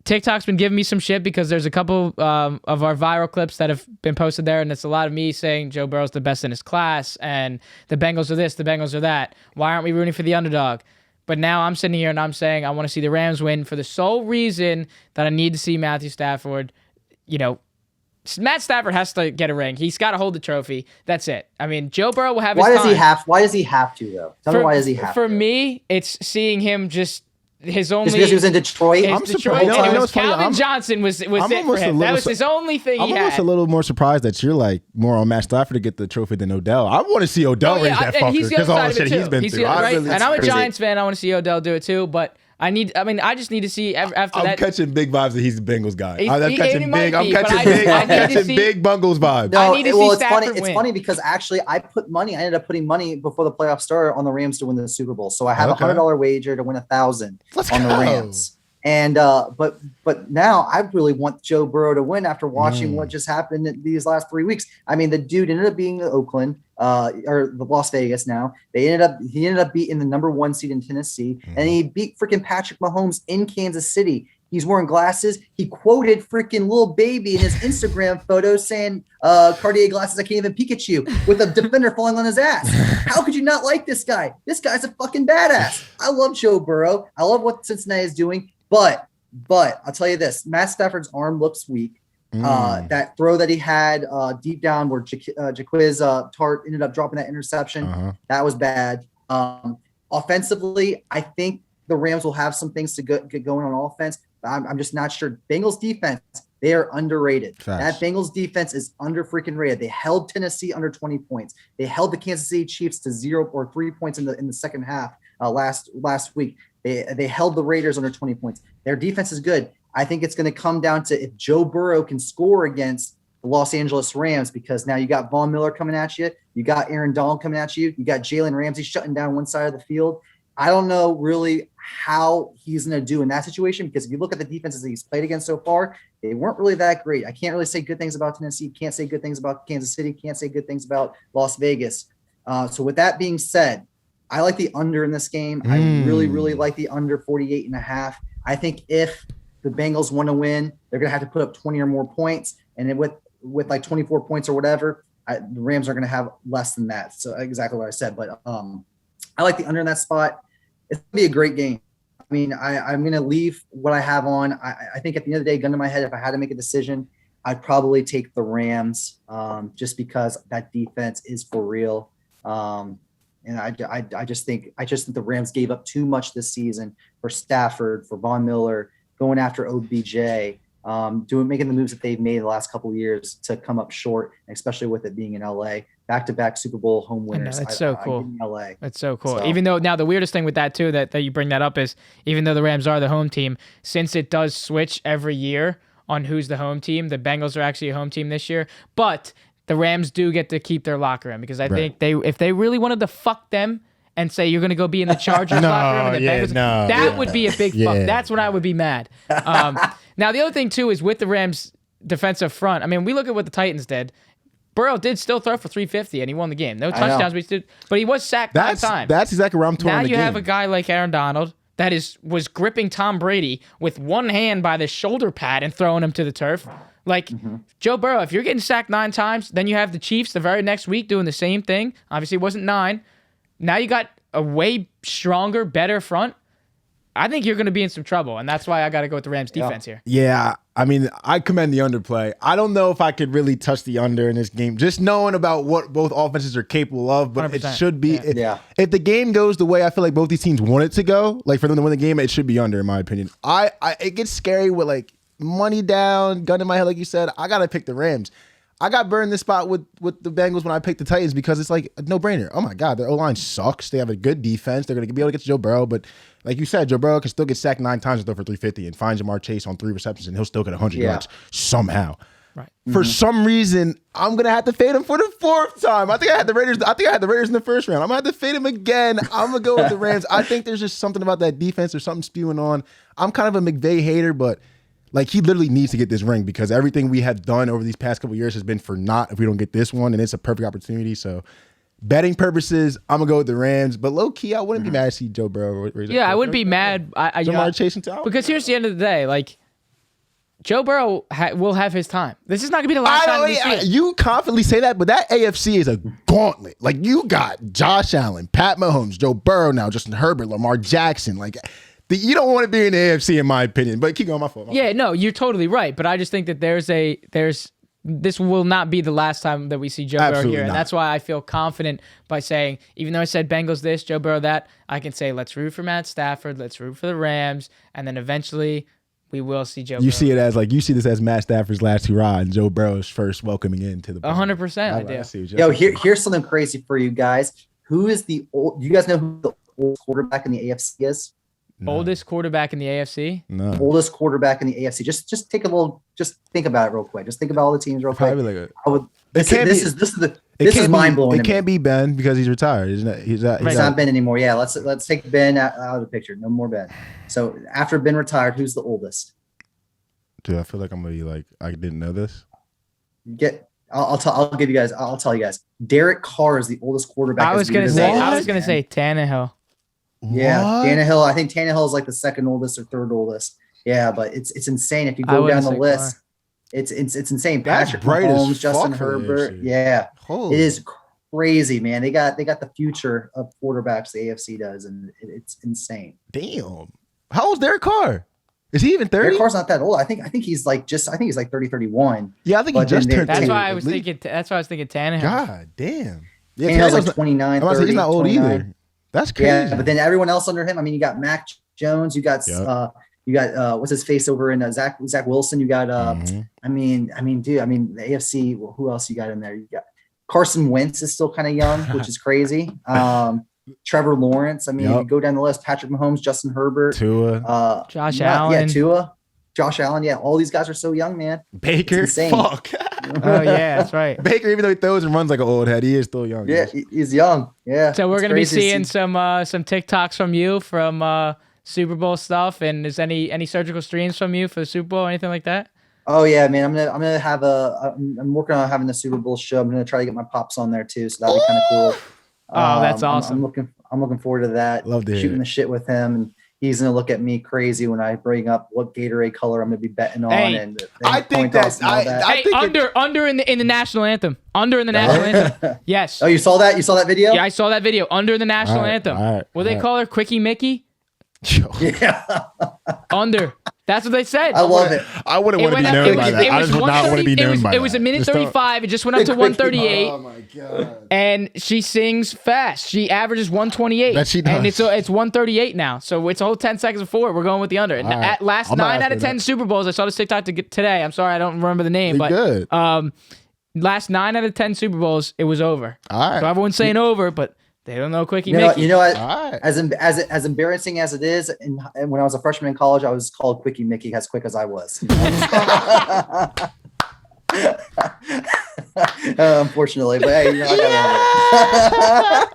TikTok's been giving me some shit because there's a couple of our viral clips that have been posted there, and it's a lot of me saying Joe Burrow's the best in his class, and the Bengals are this, the Bengals are that. Why aren't we rooting for the underdog? But now I'm sitting here and I'm saying I want to see the Rams win for the sole reason that I need to see Matthew Stafford. You know, Matt Stafford has to get a ring. He's got to hold the trophy. That's it. I mean, Joe Burrow will have his time. Why does he have to, though? Tell me why does he have to? For me, it's seeing him just his only. Just because he was in Detroit. I'm Detroit, surprised. and it was Calvin Johnson was it for him. That was his only thing he had. I'm almost a little more surprised that you're like more on Matt Stafford to get the trophy than Odell. I want to see Odell raise that fucker because all the shit he's been through. Right? And I'm a Giants fan. I want to see Odell do it too, but. I just need to see after that. I'm catching big vibes that he's the Bengals guy. I'm catching big Bengals vibes. No, I need to see it's funny. Stafford win. It's funny because actually I ended up putting money before the playoffs started on the Rams to win the Super Bowl. So I had a $100 wager to win $1,000 on the Rams. And but now I really want Joe Burrow to win after watching what just happened in these last 3 weeks. I mean, the dude ended up being in Oakland, or the Las Vegas now. He ended up beating the #1 seed in Tennessee, and he beat freaking Patrick Mahomes in Kansas City. He's wearing glasses. He quoted freaking Lil Baby in his Instagram photo saying, Cartier glasses, I can't even Pikachu, with a defender falling on his ass. How could you not like this guy? This guy's a fucking badass. I love Joe Burrow. I love what Cincinnati is doing. But I'll tell you this, Matt Stafford's arm looks weak. That throw that he had deep down where Jaquiz Tart ended up dropping that interception, that was bad. Offensively, I think the Rams will have some things to get going on offense. I'm just not sure. Bengals defense, they are underrated. Facts. That Bengals defense is under freaking rated. They held Tennessee under 20 points. They held the Kansas City Chiefs to 0 or 3 points in the second half last week. They held the Raiders under 20 points. Their defense is good. I think it's going to come down to if Joe Burrow can score against the Los Angeles Rams, because now you got Von Miller coming at you. You got Aaron Donald coming at you. You got Jalen Ramsey shutting down one side of the field. I don't know really how he's going to do in that situation, because if you look at the defenses that he's played against so far, they weren't really that great. I can't really say good things about Tennessee. Can't say good things about Kansas City. Can't say good things about Las Vegas. So with that being said, I like the under in this game. I really, really like the under 48.5. I think if the Bengals want to win, they're going to have to put up 20 or more points. And then with like 24 points or whatever, the Rams are going to have less than that. So exactly what I said. But I like the under in that spot. It's going to be a great game. I mean, I'm going to leave what I have on. I think at the end of the day, gun to my head, if I had to make a decision, I'd probably take the Rams just because that defense is for real. And I just think the Rams gave up too much this season for Stafford, for Von Miller, going after OBJ, making the moves that they've made the last couple of years to come up short, especially with it being in LA. Back-to-back Super Bowl home winners. That's so cool. LA. That's so cool. So, even though now the weirdest thing with that too, that you bring that up, is even though the Rams are the home team, since it does switch every year on who's the home team, the Bengals are actually a home team this year, but the Rams do get to keep their locker room, because I think if they really wanted to fuck them and say you're going to go be in the Chargers locker room and the Bengals, that would be a big fuck. That's when I would be mad. Now the other thing too is with the Rams defensive front. I mean, we look at what the Titans did. Burrow did still throw for 350 and he won the game. No touchdowns, but he was sacked 9 times. That's exactly where I'm torn. Now you have a guy like Aaron Donald that was gripping Tom Brady with one hand by the shoulder pad and throwing him to the turf. Like, Joe Burrow, if you're getting sacked 9 times, then you have the Chiefs the very next week doing the same thing. Obviously, it wasn't 9. Now you got a way stronger, better front. I think you're going to be in some trouble, and that's why I got to go with the Rams defense here. Yeah, I mean, I commend the underplay. I don't know if I could really touch the under in this game, just knowing about what both offenses are capable of, but 100%. It should be. If the game goes the way I feel like both these teams want it to go, like for them to win the game, it should be under, in my opinion. It gets scary with like money down, gun in my head, like you said. I got to pick the Rams. I got burned this spot with the Bengals when I picked the Titans because it's like a no-brainer. Oh, my God, their O-line sucks. They have a good defense. They're going to be able to get to Joe Burrow. But like you said, Joe Burrow can still get sacked 9 times and throw for 350 and find Jamar Chase on 3 receptions, and he'll still get 100 yards somehow. Right. For some reason, I'm going to have to fade him for the 4th time. I think I had the Raiders in the first round. I'm going to have to fade him again. I'm going to go with the Rams. I think there's just something about that defense. There's something spewing on. I'm kind of a McVay hater, but like, he literally needs to get this ring because everything we have done over these past couple of years has been for naught if we don't get this one, and it's a perfect opportunity. So, betting purposes, I'm going to go with the Rams. But low-key, I wouldn't be mad to see Joe Burrow. I wouldn't be mad. Jamar Chase and Talon. Because here's the end of the day. Like, Joe Burrow will have his time. This is not gonna be the last time we see it. You confidently say that, but that AFC is a gauntlet. Like you got Josh Allen, Pat Mahomes, Joe Burrow now, Justin Herbert, Lamar Jackson. Like you don't want to be in the AFC, in my opinion. But keep going, my fault. Yeah, no, you're totally right. But I just think that this will not be the last time that we see Joe Burrow here. And that's why I feel confident by saying, even though I said Bengals this, Joe Burrow that, I can say let's root for Matt Stafford, let's root for the Rams, and then eventually we will see Joe Burrow. You see it as you see this as Matt Stafford's last hurrah and Joe Burrow's first welcoming into the 100%. I do. Yo, here's something crazy for you guys. Who is the old? You guys know who the oldest quarterback in the AFC is? No. Oldest quarterback in the AFC? No. Oldest quarterback in the AFC. Just take a little. Just think about it real quick. Just think about all the teams real quick. This is mind blowing. It can't be Ben because he's retired, isn't it? He's not Ben anymore. Yeah, let's take Ben out of the picture. No more Ben. So after Ben retired, who's the oldest? Dude, I feel like I'm gonna be like I didn't know this. I'll tell you guys. Derek Carr is the oldest quarterback. I was gonna say Tannehill. Yeah, Tannehill. I think Tannehill is like the second oldest or third oldest. Yeah, but it's insane if you go down the list. It's insane. Patrick Mahomes, Justin Herbert. Yeah, it is crazy, man. They got the future of quarterbacks. The AFC does, and it's insane. Damn. How old's Derek Carr? Is he even 30? Derek Carr's not that old. I think he's like 30, 31. Yeah, I think he just turned 30. That's why I was thinking Tannehill. God damn. Yeah, Tannehill's like 29. 30, he's not old 29. either. That's crazy. Yeah, but then everyone else under him. I mean, you got Mac Jones. You got what's his face over in Zach Wilson. You got I mean, the AFC. Who else you got in there? You got Carson Wentz is still kind of young, which is crazy. Trevor Lawrence. I mean, you go down the list. Patrick Mahomes, Justin Herbert, Tua, Josh Allen. Yeah, Tua, Josh Allen. Yeah, all these guys are so young, man. Baker. Fuck. Oh yeah, that's right. Baker, even though he throws and runs like an old head, he is still young. Yeah, he's young. Yeah. So we're gonna be seeing some TikToks from you from Super Bowl stuff, and is any surgical streams from you for the Super Bowl, or anything like that? Oh yeah, man. I'm gonna have I'm working on having the Super Bowl show. I'm gonna try to get my pops on there too, so that'd be kind of cool. Oh, that's awesome. I'm looking forward to that. Love to shooting the shit with him, and he's gonna look at me crazy when I bring up what Gatorade color I'm gonna be betting on. And I think that's under in the national anthem. Under in the national anthem. Yes. Oh, you saw that? You saw that video? Yeah, I saw that video. Under the national anthem. Will they call her Quickie Mickey? Yeah. Under. That's what they said. I love it. I wouldn't want to be known by that. I just would not want to be known by that. It was a minute 35. It just went up to 138. Oh my god! And she sings fast. She averages 128. That she does. And it's 138 now. So it's a whole 10 seconds before. We're going with the under. And at last 9 out of 10 Super Bowls, I saw this TikTok today. I'm sorry, I don't remember the name, but good. Last 9 out of 10 Super Bowls, it was over. All right. So everyone's saying over, but they don't know Quickie Mickey. You know what? As embarrassing as it is, and when I was a freshman in college, I was called Quickie Mickey as quick as I was. Unfortunately, but hey, I got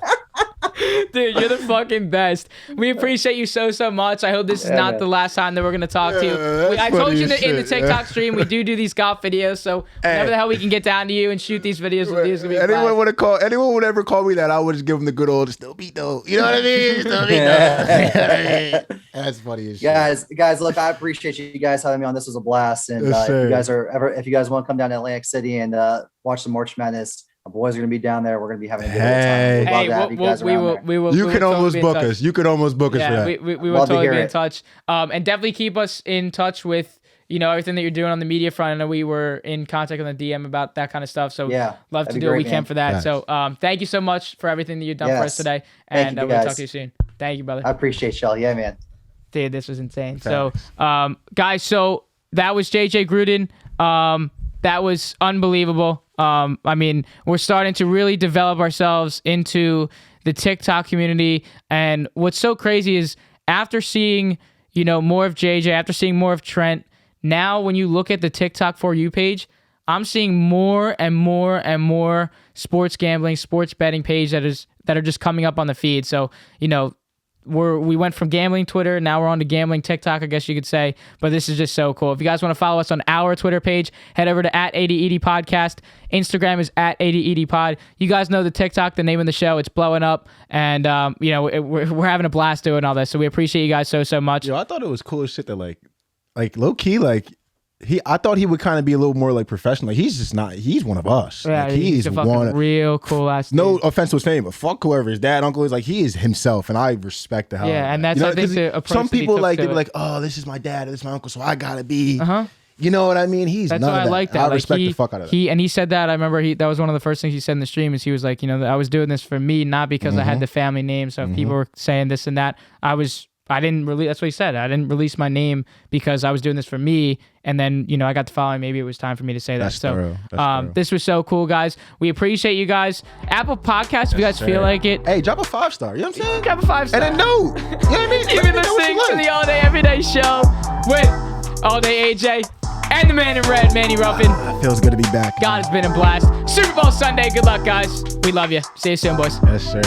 Dude, you're the fucking best. We appreciate you so much. I hope this is not the last time that we're going to talk to you. I told you in the TikTok stream, we do these golf videos, so whenever the hell we can get down to you and shoot these videos with you, it's going to be anyone would ever call me that, I would just give them the good old still beat though. You know what I mean? Still beat though. That's funny as shit. Guys, look, I appreciate you guys having me on. This was a blast. And if you guys want to come down to Atlantic City and watch the March Madness, our boys are going to be down there. We're going to be having a good time. We'd love to have you guys around there. You could almost book us. You could almost book us for that. We will totally be in touch. And definitely keep us in touch with, everything that you're doing on the media front. I know we were in contact on the DM about that kind of stuff. So love to do what we can for that. Nice. So thank you so much for everything that you've done for us today. And we'll talk to you soon. Thank you, brother. I appreciate y'all. Yeah, man. Dude, this was insane. Thanks. So, guys, that was JJ Gruden. That was unbelievable. We're starting to really develop ourselves into the TikTok community. And what's so crazy is after seeing, more of JJ, after seeing more of Trent, now when you look at the TikTok For You page, I'm seeing more and more and more sports gambling, sports betting page that are just coming up on the feed. So, we went from gambling Twitter, now we're on to gambling TikTok, I guess you could say. But this is just so cool. If you guys want to follow us on our Twitter page, head over to @80ED Podcast. Instagram is @80ED Pod. You guys know the TikTok, the name of the show. It's blowing up, and we're having a blast doing all this. So we appreciate you guys so much. Yo, I thought it was cool as shit that like low key, I thought he would kind of be a little more like professional. Like, he's just not. He's one of us. Yeah, like, he's a fucking real cool ass dude. No offense to his fame, but fuck whoever his dad, uncle is. Like, he is himself, and I respect the hell. Yeah, and that's, you know, I think, the approach some people that he like took they be to like, oh, this is my dad, this is my uncle, so I gotta be. Uh-huh. You know what I mean? He's that's none why of I that. like that. I respect the fuck out of that. He said that. I remember that was one of the first things he said in the stream. Is he was like, you know, I was doing this for me, not because I had the family name. So if people were saying this and that, I didn't release. That's what he said. I didn't release my name because I was doing this for me. And then, you know, I got the following. Maybe it was time for me to say that. That's So thorough. this was so cool, guys. We appreciate you guys. Apple Podcasts, if you guys feel like it. Hey, drop a 5-star. You know what I'm saying? Drop a 5-star. And a note. You know what I mean? You've been listening to the All Day Everyday Show with All Day AJ and the man in red, Manny Ruffin. It feels good to be back. God, it's been a blast. Super Bowl Sunday. Good luck, guys. We love you. See you soon, boys. Yes, sir.